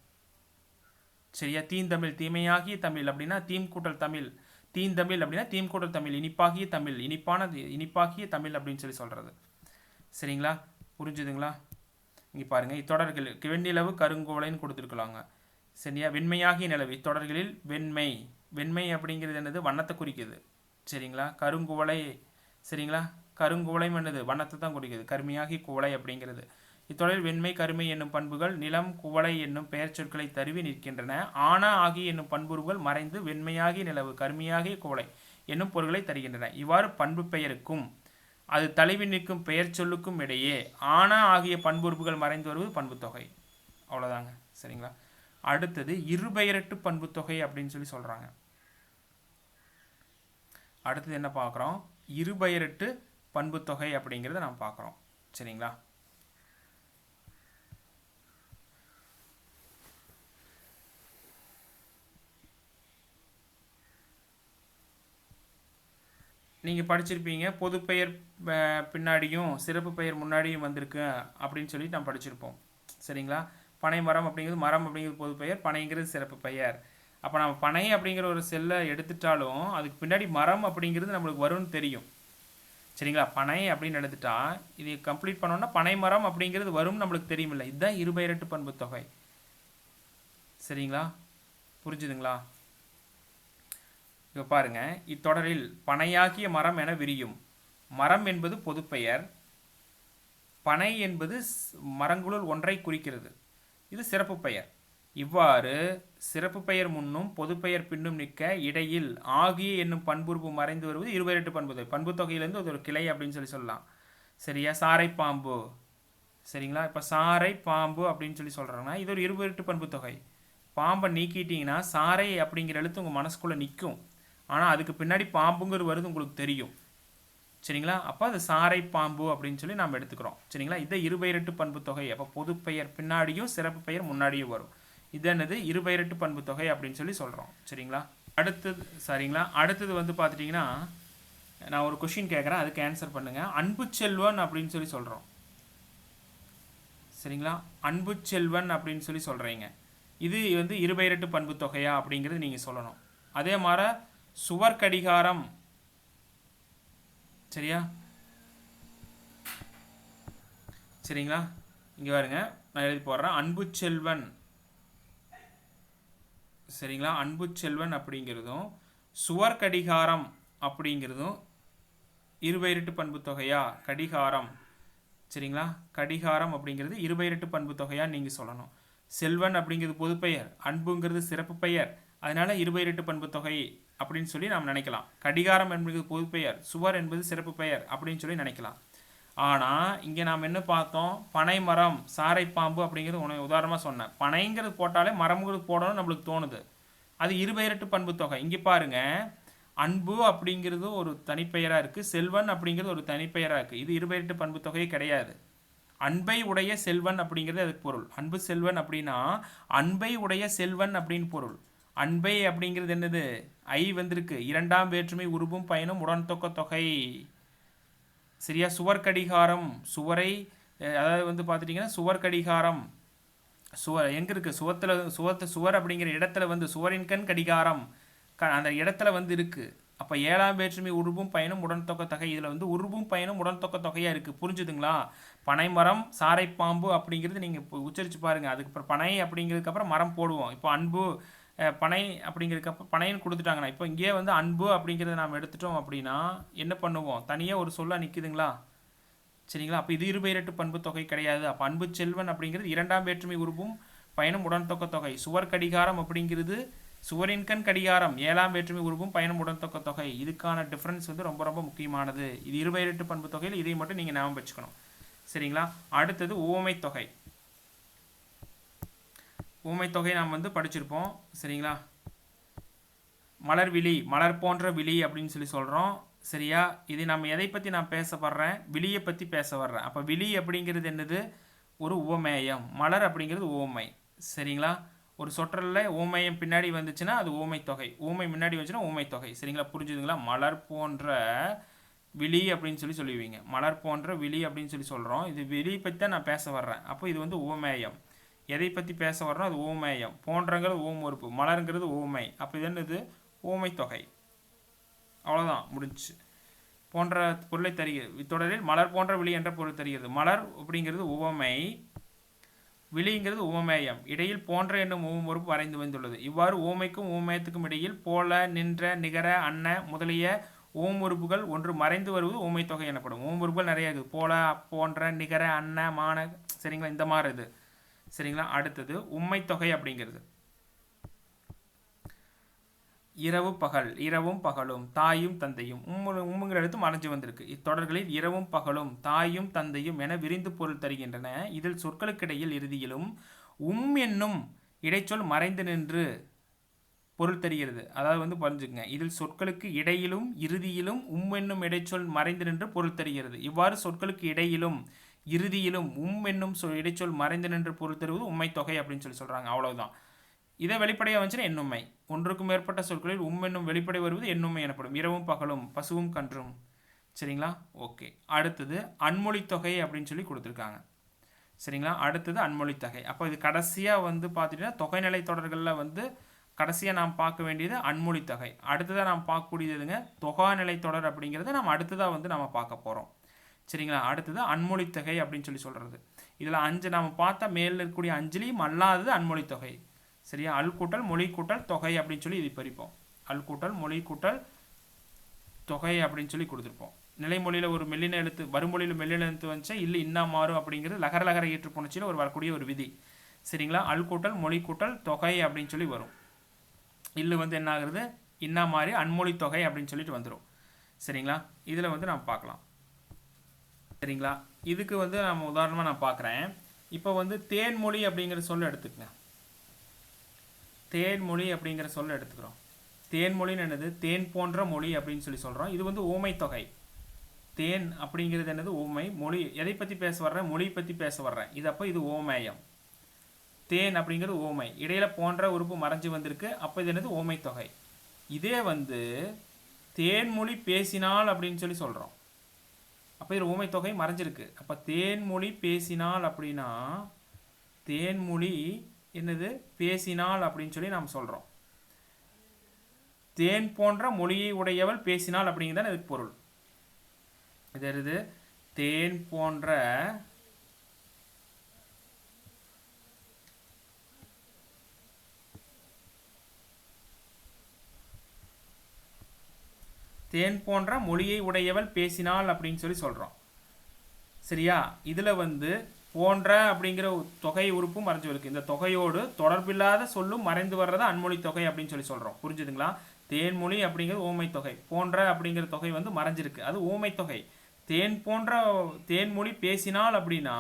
Speaker 1: சரியா? தீந்தமிழ், தீமையாகிய தமிழ் அப்படின்னா தீம் கூட்டல் தமிழ். தீந்தமிழ் அப்படின்னா தீம் கூட்டல் தமிழ். இனிப்பாகிய தமிழ், இனிப்பாகிய தமிழ் அப்படின்னு சொல்லி சொல்கிறது. சரிங்களா? புரிஞ்சுதுங்களா? இங்கே பாருங்கள். இத்தொடர்கள் வெண்ணிலவு, கருங்குவளைன்னு கொடுத்துருக்கலாங்க. சரியா? வெண்மையாகிய நிலவு. இத்தொடர்களில் வெண்மை அப்படிங்கிறது என்னது? வண்ணத்தை குறிக்குது. சரிங்களா? கருங்குவளை. சரிங்களா? கருங்குவளைம் என்னது? வண்ணத்தை தான் குறிக்குது. கருமையாகி குவளை அப்படிங்கிறது. இத்தொடரில் வெண்மை, கருமை என்னும் பண்புகள் நிலம், குவளை என்னும் பெயர் சொற்களை தருவி நிற்கின்றன. ஆனா ஆகிய என்னும் பண்புறுகள் மறைந்து வெண்மையாகிய நிலவு, கருமையாகிய குவளை என்னும் பொருள்களை தருகின்றன. இவ்வாறு பண்பு பெயருக்கும் அது தழுவி நிற்கும் பெயர் சொல்லுக்கும் இடையே ஆனா ஆகிய பண்புறுப்புகள் மறைந்து வருவது பண்புத்தொகை. அவ்வளோதாங்க. சரிங்களா? அடுத்தது இருபெயரட்டு பண்புத்தொகை அப்படின்னு சொல்லி சொல்கிறாங்க. அடுத்தது என்ன பார்க்குறோம்? இருபெயரட்டு பண்புத்தொகை அப்படிங்கிறத நாம் பார்க்குறோம். சரிங்களா? நீங்கள் படிச்சிருப்பீங்க. பொதுப்பெயர் பின்னாடியும் சிறப்பு பெயர் முன்னாடியும் வந்திருக்கு அப்படின்னு சொல்லி நம்ம படிச்சிருப்போம். சரிங்களா? பனை மரம் அப்படிங்கிறது, மரம் அப்படிங்கிறது பொதுப்பெயர், பனைங்கிறது சிறப்பு பெயர். அப்போ நம்ம பனை அப்படிங்கிற ஒரு செல்லை எடுத்துட்டாலும் அதுக்கு பின்னாடி மரம் அப்படிங்கிறது நம்மளுக்கு வரும்னு தெரியும். சரிங்களா? பனை அப்படின்னு எடுத்துட்டா இது கம்ப்ளீட் பண்ணோன்னா பனை மரம் அப்படிங்கிறது வரும் நம்மளுக்கு தெரியுமில்ல. இதுதான் இருபெயரட்டு பண்பு தொகை. சரிங்களா? புரிஞ்சுதுங்களா? இப்போ பாருங்க. இத்தொடரில் பனையாகிய மரம் என விரியும். மரம் என்பது பொதுப்பெயர், பனை என்பது மரங்களுள் ஒன்றை குறிக்கிறது. இது சிறப்பு பெயர். இவ்வாறு சிறப்பு பெயர் முன்னும் பொதுப்பெயர் பின்னும் நிற்க இடையில் ஆகிய என்னும் பண்புறுப்பு மறைந்து வருவது இருபெயரட்டு பண்புத்தொகை. பண்புத்தொகையிலேருந்து அது ஒரு கிளை அப்படின்னு சொல்லலாம். சரியா? சாரை பாம்பு. சரிங்களா? இப்போ சாரை பாம்பு அப்படின்னு சொல்லி சொல்கிறாங்கன்னா இது ஒரு இருபெயரட்டு பண்புத்தொகை. பாம்பை நீக்கிட்டீங்கன்னா சாரை அப்படிங்கிற எழுத்து உங்கள் மனசுக்குள்ளே நிற்கும். ஆனால் அதுக்கு பின்னாடி பாம்புங்கிற வருது உங்களுக்கு தெரியும். சரிங்களா? அப்போ அது சாரை பாம்பு அப்படின்னு சொல்லி நாம் எடுத்துக்கிறோம். சரிங்களா? இதை இருபெயரட்டு பண்புத்தொகை. அப்போ பொதுப்பெயர் பின்னாடியும் சிறப்பு பெயர் முன்னாடியும் வரும். இது என்னது? இருபெயரட்டு பண்புத்தொகை அப்படின்னு சொல்லி சொல்கிறோம். சரிங்களா? அடுத்தது வந்து பார்த்துட்டிங்கன்னா நான் ஒரு கொஷின் கேட்குறேன், அதுக்கு ஆன்சர் பண்ணுங்கள். அன்பு செல்வன் அப்படின்னு சொல்லி சொல்கிறோம். சரிங்களா? அன்பு செல்வன் அப்படின்னு சொல்லி சொல்கிறீங்க. இது வந்து இருபெயரட்டு பண்புத்தொகையா அப்படிங்கிறது நீங்கள் சொல்லணும். அதே மாதிரி சுவர் கடிகாரம். சரியா? சரிங்களா? இங்கே பாருங்க, நான் எழுதி போடுறேன். அன்பு செல்வன். சரிங்களா? அன்பு செல்வன் அப்படிங்கிறதும் சுவர் கடிகாரம் அப்படிங்கிறதும் இருபெயரிட்டு பண்பு தொகையா கடிகாரம் சரிங்களா கடிகாரம் அப்படிங்கிறது இருபெயரிட்டு பண்பு தொகையா நீங்கள் சொல்லணும். செல்வன் அப்படிங்கிறது பொதுப்பெயர், அன்புங்கிறது சிறப்பு பெயர், அதனால இருபெயரிட்டு பண்பு தொகை அப்படின்னு சொல்லி நாம் நினைக்கலாம். கடிகாரம் என்பது பொதுப்பெயர், சுவர் என்பது சிறப்பு பெயர் அப்படின்னு சொல்லி நினைக்கலாம். ஆனால் இங்கே நாம் என்ன பார்த்தோம், பனை மரம் சாரை பாம்பு அப்படிங்கிறது உனக்கு உதாரணமாக சொன்னேன். பனைங்கிறது போட்டாலே மரம்ங்கிறது போடணும்னு நம்மளுக்கு தோணுது, அது இருபெயரிட்டு பண்பு தொகை. இங்கே பாருங்க, அன்பு அப்படிங்கிறது ஒரு தனிப்பெயராக இருக்குது, செல்வன் அப்படிங்கிறது ஒரு தனிப்பெயராக இருக்குது. இது இருபெயரிட்டு பண்பு தொகையே கிடையாது. அன்பை உடைய செல்வன் அப்படிங்கிறது அதுக்கு பொருள். அன்பு செல்வன் அப்படின்னா அன்பை உடைய செல்வன் அப்படின்னு பொருள். அன்பை அப்படிங்கிறது என்னது, ஐ வந்திருக்கு, இரண்டாம் வேற்றுமை உருவும் பயனும் உடன்தொக்க தொகை. சரியா, சுவர் கடிகாரம், சுவரை அதாவது வந்து பார்த்துட்டிங்கன்னா சுவர் கடிகாரம், சுவர் எங்கே இருக்குது, சுவர் அப்படிங்கிற இடத்துல வந்து சுவரின் கண் கடிகாரம் அந்த இடத்துல வந்து இருக்குது. அப்போ ஏழாம் வேற்றுமை உருவும் பயனும் உடன்தொக்க தொகை, இதில் வந்து உருவும் பயனும் உடன்தொக்க தொகையாக இருக்குது. புரிஞ்சுதுங்களா? பனைமரம் சாரைப்பாம்பு அப்படிங்கிறது நீங்கள் இப்போ உச்சரித்து பாருங்கள். அதுக்கப்புறம் பனை அப்படிங்கிறதுக்கப்புறம் மரம் போடுவோம். இப்போ அன்பு பனை அப்படிங்கிறதுக்கப்புறம் பனைன்னு கொடுத்துட்டாங்கண்ணா. இப்போ இங்கேயே வந்து அன்பு அப்படிங்கிறத நாம் எடுத்துட்டோம் அப்படின்னா என்ன பண்ணுவோம், தனியாக ஒரு சொல்ல நிற்குதுங்களா? சரிங்களா? அப்போ இது இருபெயரிட்டு பண்பு தொகை கிடையாது. அப்போ அன்பு செல்வன் அப்படிங்கிறது இரண்டாம் வேற்றுமை உருவும் பயனும் உடன்தொக்க தொகை. சுவர் கடிகாரம் அப்படிங்கிறது சுவரின் கண் கடிகாரம், ஏழாம் வேற்றுமை உருவும் பயனும் உடன்தொக்க தொகை. இதுக்கான டிஃப்ரென்ஸ் வந்து ரொம்ப ரொம்ப முக்கியமானது. இது இருபெயரிட்டு பண்பு தொகையில் இதை மட்டும் நீங்கள் ஞாபகம் வச்சுக்கணும். சரிங்களா? அடுத்தது ஓமை தொகை. ஊமை தொகை நாம் வந்து படிச்சிருப்போம். சரிங்களா? மலர் விழி, மலர் போன்ற விழி அப்படின்னு சொல்லி சொல்கிறோம். சரியா? இது நம்ம எதை பற்றி நான் பேசப்படுறேன், விழியை பற்றி பேச வர்றேன். அப்போ விழி அப்படிங்கிறது என்னது, ஒரு உவமேயம். மலர் அப்படிங்கிறது ஊமை. சரிங்களா? ஒரு சொற்றலில் ஊமையம் பின்னாடி வந்துச்சுன்னா அது ஊமை தொகை, ஊமை முன்னாடி வந்துச்சுன்னா ஊமை தொகை. சரிங்களா? புரிஞ்சுதுங்களா? மலர் போன்ற விழி அப்படின்னு சொல்லி சொல்லுவீங்க. மலர் போன்ற விழி அப்படின்னு சொல்லி சொல்கிறோம். இது விழி பற்றி தான் நான் பேச வர்றேன். அப்போ இது வந்து ஊமேயம். எதை பற்றி பேச வர்றோம், அது ஊமேயம். போன்றங்கிறது ஊம் உறுப்பு, மலருங்கிறது ஊமை. அப்போ இது என்னது, ஊமை தொகை. அவ்வளோதான், முடிஞ்சு. போன்ற பொருளை தருகிறது. இத்தொடரில் மலர் போன்ற விழி என்ற பொருள் தருகிறது. மலர் அப்படிங்கிறது உவமை, விழிங்கிறது உவமேயம். இடையில் போன்ற என்னும் ஊம் உறுப்பு வரைந்து வந்துள்ளது. இவ்வாறு ஊமைக்கும் ஊமேயத்துக்கும் இடையில் போல, நின்ற, நிகர, அன்ன முதலிய ஊம் உறுப்புகள் ஒன்று மறைந்து வருவது ஊமை தொகை எனப்படும். ஊம் உறுப்புகள் நிறைய இருக்குது. போல, போன்ற, நிகர, அன்ன, மான. சரிங்களா? இந்த மாதிரி இது. சரிங்களா? அடுத்தது உம்மை தொகை அப்படிங்கிறது இரவு பகல், இரவும் பகலும், தாயும் தந்தையும். உம்முங்கிற எழுத்து மறைஞ்சு வந்திருக்கு. இத்தொடர்களில் இரவும் பகலும், தாயும் தந்தையும் என விரிந்து பொருள் தருகின்றன. இதில் சொற்களுக்கிடையில் இறுதியிலும் என்னும் இடைச்சொல் மறைந்து நின்று பொருள் தருகிறது. அதாவது வந்து புரிஞ்சுக்கங்க, இதில் சொற்களுக்கு இடையிலும் இறுதியிலும் என்னும் இடைச்சொல் மறைந்து நின்று பொருள் தருகிறது. இவ்வாறு சொற்களுக்கு இடையிலும் இறுதியிலும் என்னும் இடைச்சொல் மறைந்து நின்று பொருள் தருவது உம்மை தொகை அப்படின்னு சொல்லி சொல்கிறாங்க. அவ்வளவுதான். இதை வெளிப்படையாக வந்துச்சுன்னா எண்ணுமை. ஒன்றுக்கும் மேற்பட்ட சொற்களில் என்னும் வெளிப்படை வருவது எண்ணுமை எனப்படும். இரவும் பகலும், பசுவும் கன்றும். சரிங்களா? ஓகே. அடுத்தது அன்மொழி தொகை அப்படின்னு சொல்லி கொடுத்துருக்காங்க. சரிங்களா? அடுத்தது அன்மொழி தொகை. அப்போ இது கடைசியாக வந்து பார்த்துட்டிங்கன்னா தொகைநிலை தொடர்களில் வந்து கடைசியாக நாம் பார்க்க வேண்டியது அன்மொழி தொகை. அடுத்ததாக நாம் பார்க்கக்கூடியதுங்க தொகாநிலை தொடர் அப்படிங்கிறத நம்ம அடுத்ததாக வந்து நம்ம பார்க்க போகிறோம். சரிங்களா? அடுத்தது அன்மொழி தொகை அப்படின்னு சொல்லி சொல்கிறது. இதில் 5 நாம் பார்த்தா மேலில் இருக்கக்கூடிய 5லையும் அல்லாதது அன்மொழி தொகை. சரியா? அல் கூட்டல் மொழி கூட்டல் தொகை அப்படின்னு சொல்லி இது பிரிப்போம். அல் கூட்டல் மொழி கூட்டல் தொகை அப்படின்னு சொல்லி கொடுத்துருப்போம். நிலைமொழியில் ஒரு மெல்லின எழுத்து, வருமொழியில் மெல்லின எழுத்து வந்துச்சா இல்லை இன்னும் மாறும் அப்படிங்கிறது லகர லகர ஏற்று போனச்சில் ஒரு வரக்கூடிய ஒரு விதி. சரிங்களா? அல் கூட்டல் மொழி கூட்டல் தொகை அப்படின்னு சொல்லி வரும். இல்லு வந்து என்ன ஆகுறது, இன்னா மாறி அன்மொழி தொகை அப்படின்னு சொல்லிட்டு வந்துடும். சரிங்களா? இதில் வந்து நம்ம பார்க்கலாம். சரிங்களா? இதுக்கு வந்து நம்ம உதாரணமாக நான் பார்க்குறேன். இப்போ வந்து தேன்மொழி அப்படிங்கிற சொல்ல எடுத்துக்கங்க. தேன்மொழி அப்படிங்கிற சொல்ல எடுத்துக்கிறோம். தேன்மொழின்னு என்னது, தேன் போன்ற மொழி அப்படின்னு சொல்லி சொல்கிறோம். இது வந்து ஊமை தொகை. தேன் அப்படிங்கிறது என்னது, ஊமை. மொழி எதை பற்றி பேச வர்றேன், மொழி பற்றி பேச வர்றேன். இது அப்போ இது ஓமேயம். தேன் அப்படிங்கிறது ஊமை, இடையில போன்ற உறுப்பு மறைஞ்சு வந்திருக்கு. அப்போ இது என்னது, ஊமை தொகை. இதே வந்து தேன்மொழி பேசினால் அப்படின்னு சொல்லி சொல்கிறோம். அப்போ இது ஊமை தொகை மறைஞ்சிருக்கு. அப்போ தேன்மொழி பேசினால் அப்படின்னா தேன்மொழி என்னது, பேசினால் அப்படின்னு சொல்லி நாம் சொல்கிறோம். தேன் போன்ற மொழியை உடையவள் பேசினால் அப்படிங்கிறது இதுக்கு பொருள். இது தேன் போன்ற தேன் போன்ற மொழியை உடையவள் பேசினாள் அப்படின்னு சொல்லி சொல்கிறோம். சரியா? இதில் வந்து போன்ற அப்படிங்கிற தொகை உறுப்பும் மறைஞ்சு இருக்கு. இந்த தொகையோடு தொடர்பில்லாத சொல்லும் மறைந்து வர்றதா அன்மொழி தொகை அப்படின்னு சொல்லி சொல்கிறோம். புரிஞ்சுதுங்களா? தேன்மொழி அப்படிங்கிறது ஊமை தொகை, போன்ற அப்படிங்கிற தொகை வந்து மறைஞ்சிருக்கு, அது ஊமை தொகை. தேன் போன்ற தேன்மொழி பேசினாள் அப்படின்னா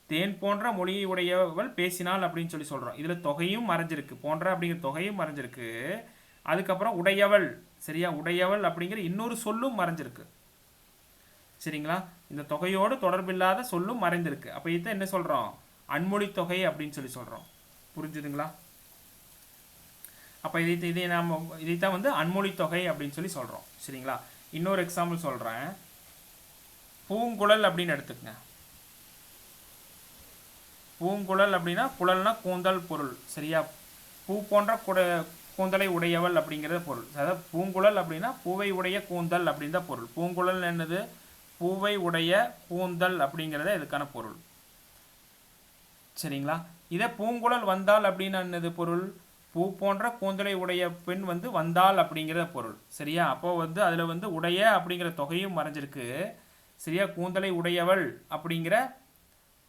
Speaker 1: தேன் போன்ற மொழியை உடையவள் பேசினாள் அப்படின்னு சொல்லி சொல்கிறோம். இதில் தொகையும் மறைஞ்சிருக்கு, போன்ற அப்படிங்கிற தொகையும் மறைஞ்சிருக்கு. அதுக்கப்புறம் உடையவள், சரியா? உடையவள் அப்படிங்கிற இன்னொரு சொல்லும் மறைஞ்சிருக்கு. சரிங்களா? இந்த தொகையோடு தொடர்பில்லாத சொல்லும் மறைந்திருக்கு. அப்போ இதை என்ன சொல்கிறோம்? அன்மொழி தொகை அப்படின்னு சொல்லி சொல்கிறோம். புரிஞ்சுதுங்களா? அப்போ இதைத்தான் வந்து அன்மொழி தொகை அப்படின்னு சொல்லி சொல்கிறோம். சரிங்களா? இன்னொரு எக்ஸாம்பிள் சொல்கிறேன். பூங்குழல் அப்படின்னு எடுத்துக்கங்க. பூங்குழல் அப்படின்னா குழல்னா கூந்தல் பொருள். சரியா? பூ போன்ற கூந்தலை உடையவள் அப்படிங்கிறத பொருள். அதாவது பூங்குழல் அப்படின்னா பூவை உடைய கூந்தல் அப்படின்ற பொருள். பூங்குழல் என்னது? பூவை உடைய கூந்தல் அப்படிங்கிறத இதுக்கான பொருள். சரிங்களா? இதை பூங்குழல் வந்தாள் அப்படின்னா என்னது பொருள்? பூ போன்ற கூந்தலை உடைய பெண் வந்து வந்தாள் அப்படிங்கிற பொருள். சரியா? அப்போ வந்து அதில் வந்து உடைய அப்படிங்கிற தொகையும் மறைஞ்சிருக்கு. சரியா? கூந்தலை உடையவள் அப்படிங்கிற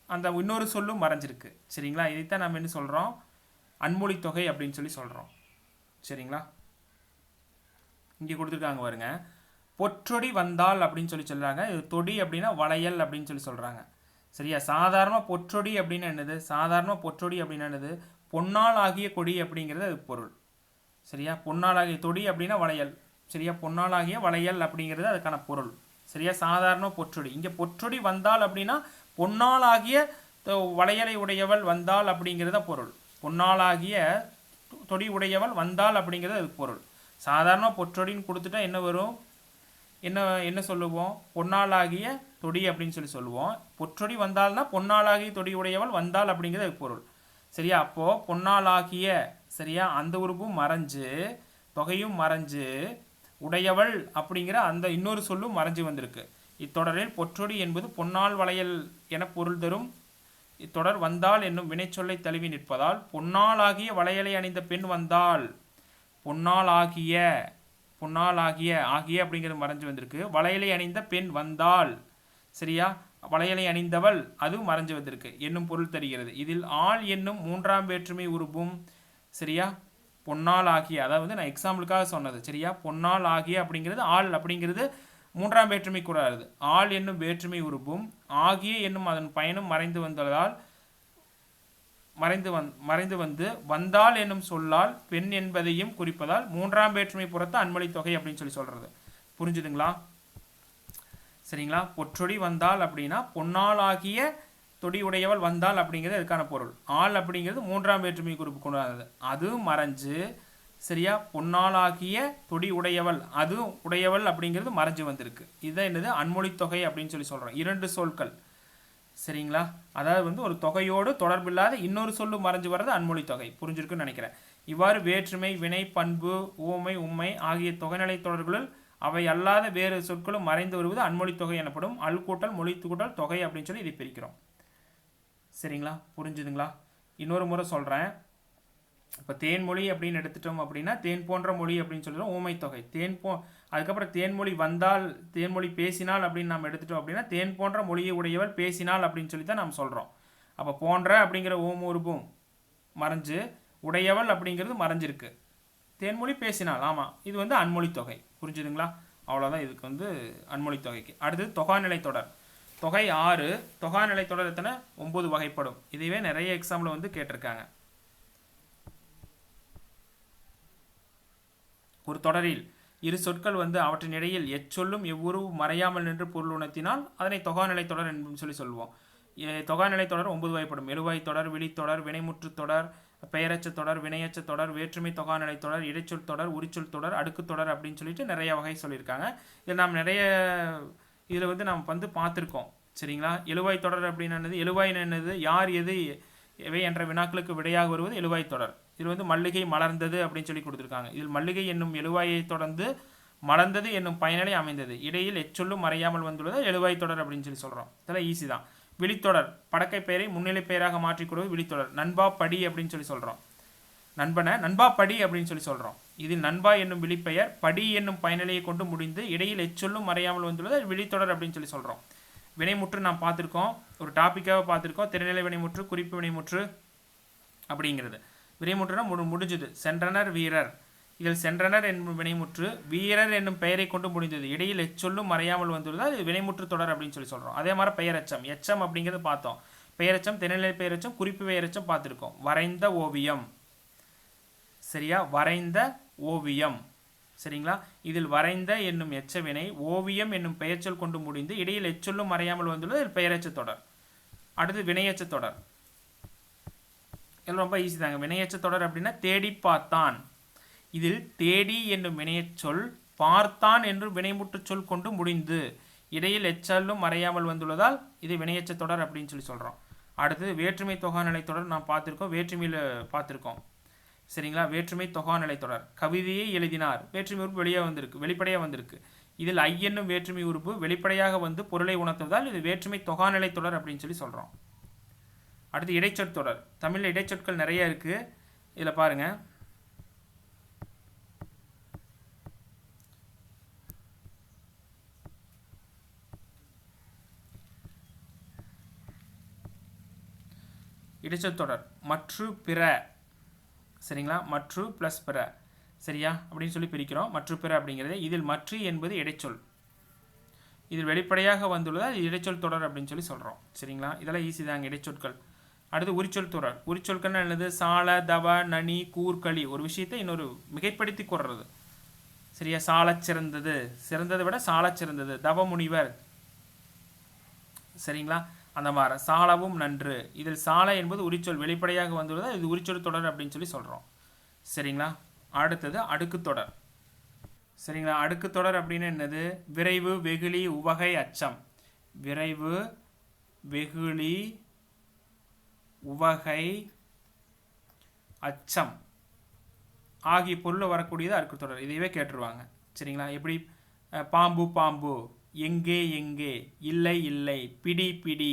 Speaker 1: அந்த இன்னொரு சொல்லும் மறைஞ்சிருக்கு. சரிங்களா? இதைத்தான் நம்ம என்ன சொல்கிறோம்? அன்மொழி தொகை அப்படின்னு சொல்லி சொல்கிறோம். சரிங்களா? இங்கே கொடுத்துருக்காங்க பாருங்க. பொற்றொடி வந்தால் அப்படின்னு சொல்லி சொல்கிறாங்க. இது தொடி அப்படின்னா வளையல் அப்படின்னு சொல்லி சொல்கிறாங்க. சரியா? சாதாரண பொற்றொடி அப்படின்னு என்னது? சாதாரண பொற்றொடி அப்படின்னு என்னது? பொன்னால் ஆகிய கொடி அப்படிங்கிறது அது பொருள். சரியா? பொன்னால் ஆகிய தொடி அப்படின்னா வளையல். சரியா? பொன்னால் ஆகிய வளையல் அப்படிங்கிறது அதுக்கான பொருள். சரியா? சாதாரண பொற்றொடி. இங்கே பொற்றொடி வந்தால் அப்படின்னா பொன்னால் ஆகிய வளையலை உடையவள் வந்தால் அப்படிங்கிறத பொருள். பொன்னால் ஆகிய தொடி உடையவள் வந்தால் அப்படிங்கிறது அது பொருள். சாதாரண பொற்றொடின்னு கொடுத்துட்டா என்ன வரும்? என்ன சொல்லுவோம்? பொன்னாளாகிய தொடி அப்படின்னு சொல்லி சொல்லுவோம். பொற்றொடி வந்தால்னா பொன்னாளாகிய தொடி உடையவள் வந்தால் அப்படிங்கிறது பொருள். சரியா? அப்போ பொன்னாளாகிய, சரியா, அந்த உறுப்பும் மறைஞ்சு தொகையும் மறைஞ்சு உடையவள் அப்படிங்கிற அந்த இன்னொரு சொல்லும் மறைஞ்சு வந்திருக்கு. இத்தொடரில் பொற்றொடி என்பது பொன்னால் வளையல் என பொருள் தரும். இத்தொடர் வந்தால் என்னும் வினைச்சொல்லை தழுவி நிற்பதால் பொன்னாளாகிய வளையலை அணிந்த பெண் வந்தால், பொன்னாளாகிய ஆகிய அப்படிங்கிறது மறைஞ்சு வந்திருக்கு. வளையலை அணிந்த பெண் வந்தால், சரியா, வளையலை அணிந்தவள் அது மறைஞ்சு வந்திருக்கு என்னும் பொருள் தருகிறது. இதில் ஆள் என்னும் மூன்றாம் வேற்றுமை உருவும். சரியா? பொன்னால் ஆகிய, அதாவது நான் எக்ஸாம்பிளுக்காக சொன்னது. சரியா? பொன்னால் ஆகிய அப்படிங்கிறது ஆள் அப்படிங்கிறது மூன்றாம் வேற்றுமை கூடாது. ஆள் என்னும் வேற்றுமை உருவும் ஆகிய என்னும் அதன் பயனும் மறைந்து வந்ததால் மறைந்து வந்து வந்தால் என்னும் சொல்லால் பெண் என்பதையும் குறிப்பதால் மூன்றாம் வேற்றுமை புறத்து அன்மொழி தொகை அப்படின்னு சொல்லி சொல்றது. புரிஞ்சுதுங்களா? சரிங்களா? பொற்றொடி வந்தால் அப்படின்னா பொன்னால் ஆகிய தொடி உடையவள் வந்தால் அப்படிங்கிறது அதுக்கான பொருள். ஆள் அப்படிங்கிறது மூன்றாம் வேற்றுமை குறிப்பு கொண்டாது, அதுவும் மறைஞ்சு, சரியா, பொன்னால் ஆகிய தொடி உடையவள் அது உடையவள் அப்படிங்கிறது மறைஞ்சு வந்திருக்கு. இதுதான் என்னது? அன்மொழி தொகை அப்படின்னு சொல்லி சொல்றோம். இரண்டு சொற்கள். சரிங்களா? அதாவது வந்து ஒரு தொகையோடு தொடர்பில்லாத இன்னொரு சொல்லு மறைஞ்சு வர்றது அன்மொழி தொகை. புரிஞ்சிருக்குன்னு நினைக்கிறேன். இவ்வாறு வேற்றுமை, வினை, பண்பு, ஊமை, உண்மை ஆகிய தொகைநிலை தொடர்களுள் அவை அல்லாத வேறு சொற்களும் மறைந்து வருவது அன்மொழி தொகை எனப்படும். அல் கூட்டல் மொழி கூட்டல் தொகை அப்படின்னு சொல்லி இதை பிரிக்கிறோம். சரிங்களா? புரிஞ்சுதுங்களா? இன்னொரு முறை சொல்கிறேன். இப்போ தேன்மொழி அப்படின்னு எடுத்துட்டோம் அப்படின்னா தேன் போன்ற மொழி அப்படின்னு சொல்லிடுறோம் ஊமை தொகை. அதுக்கப்புறம் தேன்மொழி வந்தால், தேன்மொழி பேசினால் அப்படின்னு நம்ம எடுத்துட்டோம் அப்படின்னா தேன் போன்ற மொழியை உடையவள் பேசினால் அப்படின்னு சொல்லி தான் நம்ம சொல்கிறோம். அப்போ போன்ற அப்படிங்கிற ஓம் உருவும் மறைஞ்சு உடையவள் அப்படிங்கிறது மறைஞ்சிருக்கு. தேன்மொழி பேசினால், ஆமாம், இது வந்து அன்மொழி தொகை. புரிஞ்சுதுங்களா? அவ்வளோதான் இதுக்கு வந்து அன்மொழி தொகைக்கு. அடுத்து தொகாநிலை தொடர். தொகை 6. தொகாநிலை தொடர் எத்தனை? 9 வகைப்படும். இதுவே நிறைய எக்ஸாம்பிள் வந்து கேட்டிருக்காங்க. ஒரு தொடரில் இரு சொற்கள் வந்து அவற்றின் இடையில் எச்சொல்லும் எவ்வுரு மறையாமல் நின்று பொருள் உணர்த்தினால் அதனை தொகாநிலை தொடர் என்று சொல்லி சொல்லுவோம். தொகாநிலை தொடர் 9 வகைப்படும். எழுவாய் தொடர், விழித்தொடர், வினைமுற்று தொடர், பெயரச்ச தொடர், வினையச்ச தொடர், வேற்றுமை தொகாநிலை தொடர், இடைச்சொல் தொடர், உரிச்சொல் தொடர், அடுக்கு தொடர் அப்படின்னு சொல்லிட்டு நிறைய வகை சொல்லியிருக்காங்க. இதில் நாம் இதில் வந்து நம்ம வந்து பார்த்துருக்கோம். சரிங்களா? எழுவாய் தொடர் அப்படின்னு என்னது? எழுவாய் என்னது? யார், எது, எவை என்ற வினாக்களுக்கு விடையாக வருவது எழுவாய் தொடர். இதில் வந்து மல்லிகை மலர்ந்தது அப்படின்னு சொல்லி கொடுத்துருக்காங்க. இதில் மல்லிகை என்னும் எழுவாயை தொடர்ந்து மலர்ந்தது என்னும் பயனிலை அமைந்தது. இடையில் எச்சொல்லும் மறையாமல் வந்துள்ளது எழுவாய் தொடர் அப்படின்னு சொல்லி சொல்கிறோம். இதெல்லாம் ஈஸி தான். விழித்தொடர், படக்கை பெயரை முன்னிலை பெயராக மாற்றிக் கொடுவது விழித்தொடர். நண்பா படி அப்படின்னு சொல்லி சொல்கிறோம். நண்பனை நண்பா படி அப்படின்னு சொல்லி சொல்கிறோம். இதில் நண்பா என்னும் விழிப்பெயர் படி என்னும் பயனிலையை கொண்டு முடிந்து இடையில் எச்சொல்லும் மறையாமல் வந்துள்ளது அது விழித்தொடர் அப்படின்னு சொல்லி சொல்கிறோம். வினைமுற்று நாம் பார்த்துருக்கோம், ஒரு டாப்பிக்காக பார்த்துருக்கோம். திறநிலை வினைமுற்று, குறிப்பு வினைமுற்று அப்படிங்கிறது. வினைமுற்றுனா முடிஞ்சது. சென்றனர் வீரர், இதில் சென்றனர் என்னும் வினைமுற்று வீரர் என்னும் பெயரை கொண்டு முடிந்தது இடையில் எச்சொல்லும் மறையாமல் வந்துள்ளது அது வினைமுற்று தொடர் அப்படின்னு சொல்லி சொல்கிறோம். அதே மாதிரி பெயரச்சம், எச்சம் அப்படிங்கிறது பார்த்தோம். பெயரச்சம், திறநிலை பெயரச்சம், குறிப்பு பெயரச்சம் பார்த்துருக்கோம். வரைந்த ஓவியம், சரியா, வரைந்த ஓவியம், சரிங்களா. இதில் வரைந்த என்னும் எச்சவினை ஓவியம் என்னும் பெயர்ச்சொல் கொண்டு முடிந்து இடையில் எச்சொல்லும் மறையாமல் வந்துள்ளது இதில் பெயரச்ச தொடர். அடுத்து வினையச்ச தொடர். எல்லாம் ரொம்ப ஈஸி தாங்க. வினையச்ச தொடர் அப்படின்னா தேடி பார்த்தான். இதில் தேடி என்னும் வினையச்சொல் பார்த்தான் என்று வினைமுற்று சொல் கொண்டு முடிந்து இடையில் எச்சொல்லும் மறையாமல் வந்துள்ளதால் இது வினையச்ச தொடர் அப்படின்னு சொல்லி சொல்கிறோம். அடுத்தது வேற்றுமை தொகாநிலை தொடர் நாம் பார்த்துருக்கோம், வேற்றுமையில் பார்த்துருக்கோம், சரிங்களா. வேற்றுமை தொகாநிலை தொடர். கவிதையை எழுதினார், வேற்றுமை உறுப்பு வெளிப்படையாக வந்திருக்கு. இதில் ஐ என்னும் வேற்றுமை உறுப்பு வெளிப்படையாக வந்து பொருளை உணர்த்துவதால் இது வேற்றுமை தொகாநிலை தொடர் அப்படின்னு சொல்லி சொல்கிறோம். அடுத்து இடைச்சொற்தொடர். தமிழில் இடைச்சொற்கள் நிறைய இருக்குது. இதில் பாருங்கள், இடைச்சொற்தொடர் மற்று பிற, சரிங்களா. மற்று ப்ளஸ் பிற, சரியா அப்படின்னு சொல்லி பிரிக்கிறோம். மற்று பிற அப்படிங்கிறது. இதில் மற்று என்பது இடைச்சொல், இதில் வெளிப்படையாக வந்துள்ளது அது இடைச்சொல் தொடர் அப்படின்னு சொல்லி சொல்கிறோம், சரிங்களா. இதெல்லாம் ஈஸி தாங்க இடைச்சொற்கள். அடுத்து உரிச்சொல் தொடர். உரிச்சொற்கள்னா என்னது? சால, தவ, நனி, கூர்களி, ஒரு விஷயத்தை இன்னொரு மிகைப்படுத்தி கூறுறது, சரியா. சாலச் சிறந்தது, சிறந்ததை விட சாலச் சிறந்தது. தவ முனிவர், சரிங்களா. அந்த மாதிரி சாலவும் நன்று. இதில் சால என்பது உரிச்சொல் வெளிப்படையாக வந்துள்ளது இது உரிச்சொல் தொடர் அப்படின்னு சொல்லி சொல்கிறோம், சரிங்களா. அடுத்தது அடுக்கு தொடர், சரிங்களா. அடுக்கு தொடர் அப்படின்னு என்னது? விரைவு, வெகுளி, உவகை, அச்சம். விரைவு, வெகுளி, உவகை, அச்சம் ஆகிய பொருள் வரக்கூடியது அடுக்கு தொடர். இதையவே கேட்டுருவாங்க, சரிங்களா. எப்படி? பாம்பு பாம்பு, எங்கே எங்கே, இல்லை இல்லை, பிடி பிடி,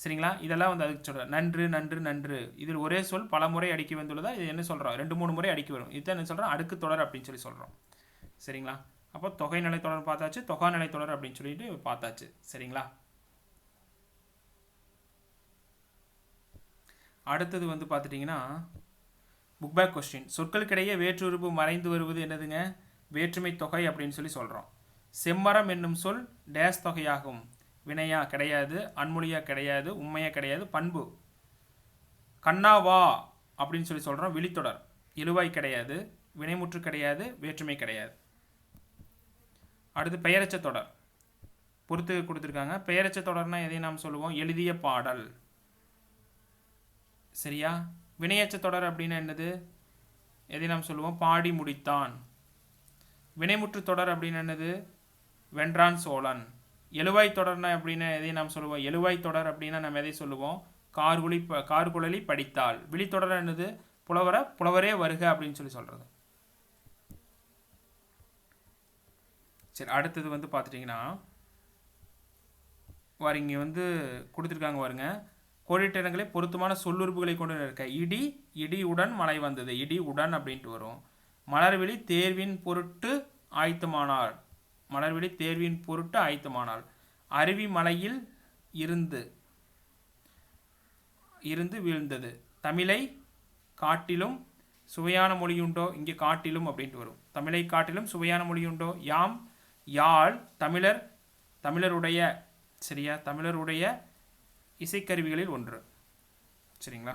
Speaker 1: சரிங்களா. இதெல்லாம் வந்து அதுக்கு சொல்கிறேன். நன்று நன்று நன்று. இதில் ஒரே சொல் பல முறை அடுக்கி வந்துள்ளதா இது என்ன சொல்கிறோம்? 2-3 முறை அடுக்கி வரும். இதுதான் என்ன சொல்கிறோம்? அடுக்கு தொடர் அப்படின்னு சொல்லி சொல்கிறோம், சரிங்களா. அப்போ தொகைநிலை தொடர் பார்த்தாச்சு, தொகாநிலை தொடர் அப்படின்னு சொல்லிட்டு பார்த்தாச்சு, சரிங்களா. அடுத்தது வந்து பார்த்துட்டிங்கன்னா புக் பேக் கொஸ்டின். சொற்களுக்கிடையே வேற்றுறுப்பு மறைந்து வருவது என்னதுங்க? வேற்றுமை தொகை அப்படின்னு சொல்லி சொல்கிறோம். செம்மரம் என்னும் சொல் டேஸ் தொகையாகும். வினையா? கிடையாது. அன்மொழியா? கிடையாது. உண்மையா? கிடையாது. பண்பு. கண்ணாவா அப்படின்னு சொல்லி சொல்கிறோம், விழித்தொடர். எழுவாய் கிடையாது, வினைமுற்று கிடையாது, வேற்றுமை கிடையாது. அடுத்து பெயரச்ச தொடர் பொறுத்து கொடுத்துருக்காங்க. பெயரச்ச தொடர்னா எதை நாம் சொல்லுவோம்? எழுதிய பாடல், சரியா. வினையச்ச தொடர் அப்படின்னா என்னது? எதை நாம் சொல்லுவோம்? பாடி முடித்தான். வினைமுற்று தொடர் அப்படின்னு என்னது? வென்றான் சோழன். எழுவாய் தொடர்னா அப்படின்னா எதை நாம் சொல்லுவோம்? எழுவாய் தொடர் அப்படின்னா நம்ம எதை சொல்லுவோம்? கார்குழலி படித்தாள். விழித்தொடர் என்னது? புலவரே வருக அப்படின்னு சொல்லி சொல்கிறது. சரி, அடுத்தது வந்து பார்த்துட்டிங்கன்னா இங்கே வந்து கொடுத்துருக்காங்க பாருங்க. கோடிட்டிடங்களை பொருத்தமான சொல்லுறுப்புகளை கொண்டு இருக்க. இடி, இடி உடன் மழை வந்தது. இடி உடன் அப்படின்ட்டு வரும். மலர்விழி தேர்வின் பொருட்டு ஆயத்தமானாள். மலர்விழி தேர்வின் பொருட்டு ஆயத்தமானாள். அருவி மலையில் இருந்து வீழ்ந்தது. தமிழை காட்டிலும் சுவையான மொழியுண்டோ? இங்கே காட்டிலும் அப்படின்ட்டு வரும். தமிழை காட்டிலும் சுவையான மொழியுண்டோ? யாம் யாழ் தமிழருடைய, சரியா, தமிழருடைய இசைக்கருவிகளில் ஒன்று, சரிங்களா.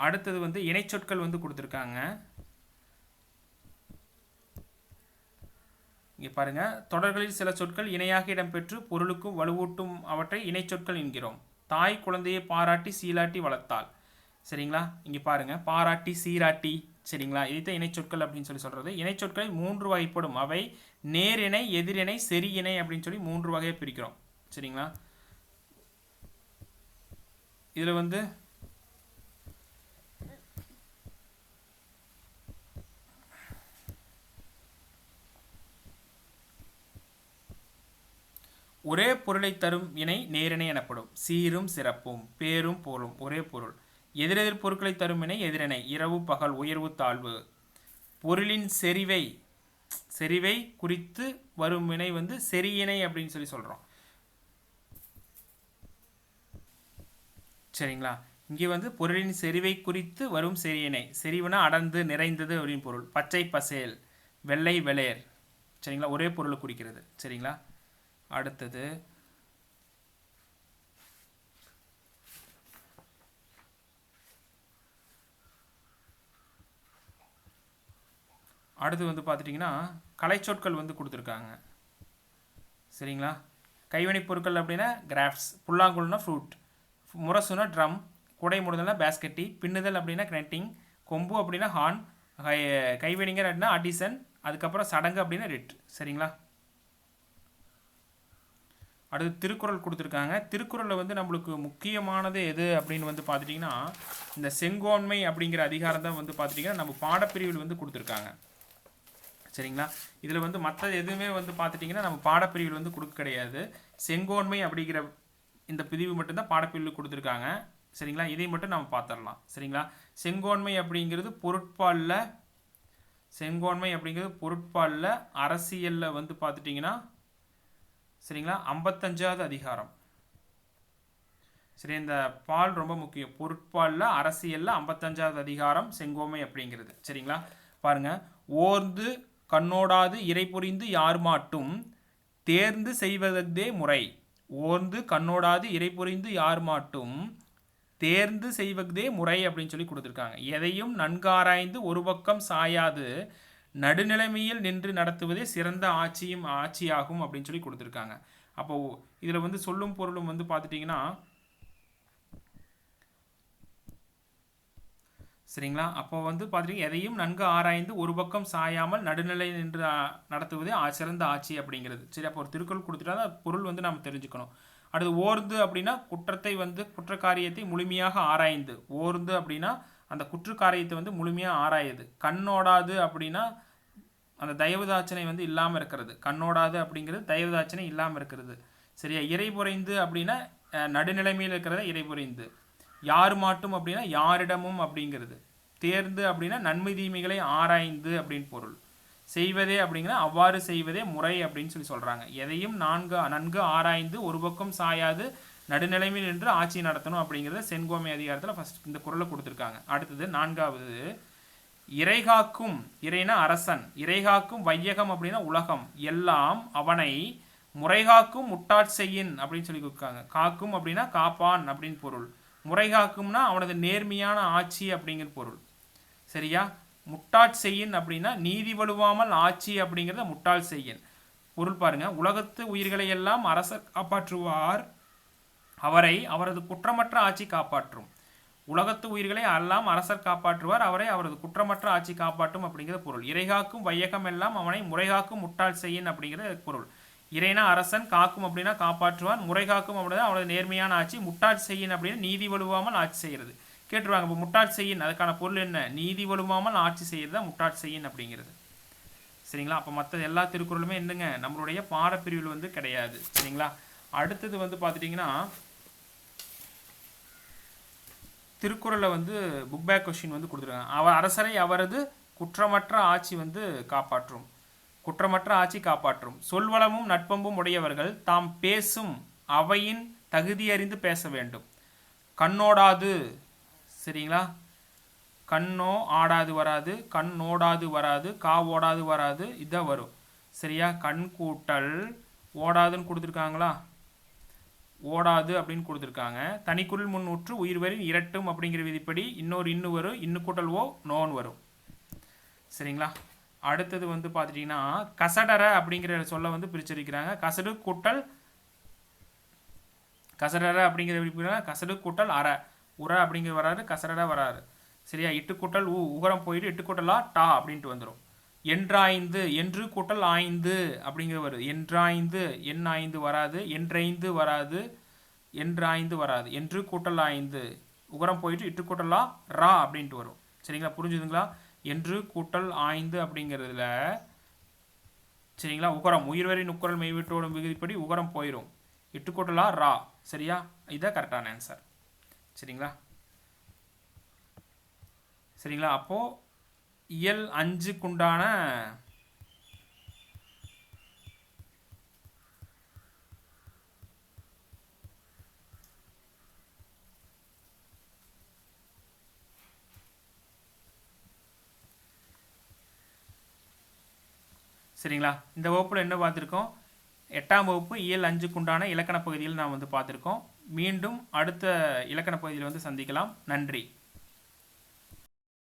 Speaker 1: அடுத்தது வந்து இணைச்சொற்கள் வந்து கொடுத்துருக்காங்க. இங்கே பாருங்க, தொடர்களில் சில சொற்கள் இணையாக இடம்பெற்று பொருளுக்கும் வலுவூட்டும் அவற்றை இணைச்சொற்கள் என்கிறோம். தாய் குழந்தையை பாராட்டி சீராட்டி வளர்த்தாள், சரிங்களா. இங்கே பாருங்க, பாராட்டி சீராட்டி, சரிங்களா. இதைத்தான் இணைச்சொற்கள் அப்படின்னு சொல்லி சொல்றது. இணைச்சொற்களில் 3 வகைப்படும். அவை நேரிணை, எதிரிணை, செரி இணை அப்படின்னு சொல்லி 3 வகையை பிரிக்கிறோம், சரிங்களா. இதில் வந்து ஒரே பொருளை தரும் இணை நேரிணை எனப்படும். சீரும் சிறப்பும், பேரும் புகழும் ஒரே பொருள். எதிரெதிர் பொருட்களை தரும் வினை எதிரிணை. இரவு பகல், உயர்வு தாழ்வு. பொருளின் செறிவை குறித்து வரும் வினை வந்து செரியினை அப்படின்னு சொல்றோம். சரிங்களா? இங்கே வந்து பொருளின் செறிவை குறித்து வரும் செரியினை. செறிவுனா அடர்ந்து நிறைந்தது அப்படின்னு பொருள். பச்சை பசேல், வெள்ளை வெளேர். சரிங்களா? ஒரே பொருளை குறிக்கிறது. சரிங்களா? அடுத்தது வந்து பார்த்துட்டிங்கன்னா கலைச்சொற்கள் வந்து கொடுத்துருக்காங்க. சரிங்களா? கைவினைப் பொருட்கள் அப்படின்னா கிராஃப்ட்ஸ், புல்லாங்குழல்னா ஃப்ரூட், முரசுனா ட்ரம், குடை முடுதல்னா பேஸ்கெட்டி, பின்னுதல் அப்படின்னா கிரெட்டிங், கொம்பு அப்படின்னா ஹார்ன், கைவினைஞர் அப்படின்னா ஆர்டிசன், அதுக்கப்புறம் சடங்கு அப்படின்னா ரிட். சரிங்களா? அடுத்து திருக்குறள் கொடுத்துருக்காங்க. திருக்குறளில் வந்து நம்மளுக்கு முக்கியமானது எது அப்படின்னு வந்து பார்த்துட்டிங்கன்னா இந்த செங்கோன்மை அப்படிங்கிற அதிகாரம் தான் வந்து பார்த்துட்டிங்கன்னா நம்ம பாடப்பிரிவில் வந்து கொடுத்துருக்காங்க. சரிங்களா? இதில் வந்து மற்ற எதுவுமே வந்து பார்த்துட்டிங்கன்னா நம்ம பாடப்பிரிவில் வந்து கொடுக்க கிடையாது. செங்கோன்மை அப்படிங்கிற இந்த பிரிவு மட்டும்தான் பாடப்பிரிவில் கொடுத்துருக்காங்க. சரிங்களா? இதை மட்டும் நம்ம பார்த்துடலாம். சரிங்களா? செங்கோன்மை அப்படிங்கிறது பொருட்பாலில் அரசியலில் வந்து பார்த்துட்டிங்கன்னா சரிங்களா 55வது அதிகாரம். சரி, இந்த பால் ரொம்ப முக்கியம். பொருட்பாலில் அரசியலில் 55வது அதிகாரம் செங்கோன்மை அப்படிங்கிறது. சரிங்களா? பாருங்க, ஓர்ந்து கண்ணோடாது இறை புரிந்து யார் மாட்டும் தேர்ந்து செய்வதே முறை. ஓர்ந்து கண்ணோடாது இறை புரிந்து யார் மாட்டும் தேர்ந்து செய்வதே முறை அப்படின்னு சொல்லி கொடுத்துருக்காங்க. எதையும் நன்காராய்ந்து ஒரு பக்கம் சாயாது நடுநிலைமையில் நின்று நடத்துவதே சிறந்த ஆட்சியாகும் அப்படின்னு சொல்லி கொடுத்துருக்காங்க. அப்போ இதில் வந்து சொல்லும் பொருளும் வந்து பார்த்துட்டிங்கன்னா சரிங்களா? அப்போ வந்து பார்த்துட்டிங்கன்னா எதையும் நன்கு ஆராய்ந்து ஒரு பக்கம் சாயாமல் நடுநிலை நின்று நடத்துவதே சிறந்த ஆட்சி அப்படிங்கிறது. சரி, அப்போ ஒரு திருக்குறள் கொடுத்துட்டா பொருள் வந்து நம்ம தெரிஞ்சுக்கணும். அடுத்து ஓர்ந்து அப்படின்னா குற்றக்காரியத்தை முழுமையாக ஆராய்ந்து. ஓர்ந்து அப்படின்னா அந்த குற்றக்காரியத்தை வந்து முழுமையாக ஆராயுது. கண்ணோடாது அப்படின்னா அந்த தயவுதாட்சணை வந்து இல்லாமல் இருக்கிறது. கண்ணோடாது அப்படிங்கிறது தயவுதாட்சணை இல்லாமல் இருக்கிறது. சரியா? இறைபுரைந்து அப்படின்னா நடுநிலைமையில் இருக்கிறத இறைபுரைந்து. யார் மாட்டும் அப்படின்னா யாரிடமும் அப்படிங்கிறது. தேர்ந்து அப்படின்னா நன்மை தீமைகளை ஆராய்ந்து அப்படின்னு பொருள். செய்வதே அப்படிங்கிற அவ்வாறு செய்வதே முறை அப்படின்னு சொல்லி சொல்கிறாங்க. எதையும் நன்கு ஆராய்ந்து ஒரு பக்கம் சாயாது நடுநிலைமையில் நின்று ஆட்சி நடத்தணும் அப்படிங்கிறத செங்கோன்மை அதிகாரத்தில் ஃபர்ஸ்ட் இந்த குறளை கொடுத்துருக்காங்க. அடுத்தது 4வது இறைகாக்கும். இறைனா அரசன். இறைகாக்கும் வையகம் அப்படின்னா உலகம் எல்லாம் அவனை முறைகாக்கும் முட்டாட்செய்யின் அப்படின்னு சொல்லி கொடுக்காங்க. காக்கும் அப்படின்னா காப்பான் அப்படின்னு பொருள். முறைகாக்கும்னா அவனது நேர்மையான ஆட்சி அப்படிங்கிற பொருள். சரியா? முட்டாட்செய்யின் அப்படின்னா நீதி வலுவாமல் ஆட்சி அப்படிங்கிறத முட்டாள் செய்யின் பொருள். பாருங்க, உலகத்து உயிர்களை எல்லாம் அரசர் காப்பாற்றுவார், அவரை அவரது குற்றமற்ற ஆட்சி காப்பாற்றும். உலகத்து உயிர்களை எல்லாம் அரசர் காப்பாற்றுவார், அவரை அவரது குற்றமற்ற ஆட்சி காப்பாற்றும் அப்படிங்கிற பொருள். இறைகாக்கும் வையகம் எல்லாம் அவனை முறைகாக்கும் முட்டாள் செய்யின் அப்படிங்கிற பொருள். இறைனா அரசன், காக்கும் அப்படின்னா காப்பாற்றுவான், முறைகாக்கும் அப்படின்னா அவனது நேர்மையான ஆட்சி, முட்டாள் செய்யின் அப்படின்னா நீதி வலுவாமல் ஆட்சி செய்கிறது. கேட்டுருவாங்க, இப்போ முட்டாள் செய்யின் அதுக்கான பொருள் என்ன? நீதி வலுவாமல் ஆட்சி செய்கிறது தான் முட்டாள் செய்யின் அப்படிங்கிறது. சரிங்களா? அப்போ மற்ற எல்லா திருக்குறளுமே என்னங்க நம்மளுடைய பாடப்பிரிவில் வந்து கிடையாது. சரிங்களா? அடுத்தது வந்து பார்த்துட்டிங்கன்னா திருக்குறளில் வந்து புக் பேக் கொஸ்டின் வந்து கொடுத்துருக்காங்க. அரசரை அவரது குற்றமற்ற ஆட்சி வந்து காப்பாற்றும். குற்றமற்ற ஆட்சி காப்பாற்றும். சொல்வளமும் நட்பம்பும் உடையவர்கள் தாம் பேசும் அவையின் தகுதியறிந்து பேச வேண்டும். கண்ணோடாது. சரிங்களா? கண்ணோ ஆடாது வராது, கண்ணோடாது வராது, ஓடாது வராது, இதான் வரும். சரியா? கண் கூட்டல் ஓடாதுன்னு கொடுத்துருக்காங்களா? ஓடாது அப்படின்னு கொடுத்துருக்காங்க. தனிக்குறில் முன்னூற்று உயிர்வரின் இரட்டும் அப்படிங்கிற விதிப்படி இன்னொரு வரும், இன்னு கூட்டல் நோன் வரும். சரிங்களா? அடுத்தது வந்து பார்த்துட்டிங்கன்னா கசடர அப்படிங்கிற சொல்ல வந்து பிரிச்சிருக்கிறாங்க. கசடு கூட்டல் கசடர அப்படிங்கிற கசடு கூட்டல் அற, உர அப்படிங்கிற வராது, கசடர வராது. சரியா? இட்டு கூட்டல் உகரம் போயிட்டு இட்டு கூட்டலா டா அப்படின்ட்டு வந்துடும். என்றாய்ந்து, என்று கூட்டல் ஆய்ந்து அப்படிங்கிற வருது. என்றாய்ந்து, எண் 5 வராது, என்றைந்து வராது, என்றாய்ந்து வராது. என்று கூட்டல் ஆய்ந்து உகரம் போயிட்டு இட்டு கூட்டலா ரா அப்படின்ட்டு வரும். சரிங்களா? புரிஞ்சுதுங்களா? என்று கூட்டல் ஆய்ந்து அப்படிங்கிறதுல சரிங்களா உகரம் உயிர்வரி நுக்குரல் மெய்விட்டோடும் விகுதிப்படி உகரம் போயிடும். இட்டு கூட்டலா ரா. சரியா? இதுதான் கரெக்டான ஆன்சர். சரிங்களா? சரிங்களா? அப்போது இயல் 5க்குண்டான சரிங்களா? இந்த வகுப்பில் என்ன பார்த்துருக்கோம்? 8ஆம் வகுப்பு இயல் 5க்குண்டான இலக்கண பகுதியில் நாம் வந்து பார்த்துருக்கோம். மீண்டும் அடுத்த இலக்கண பகுதியில் வந்து சந்திக்கலாம். நன்றி.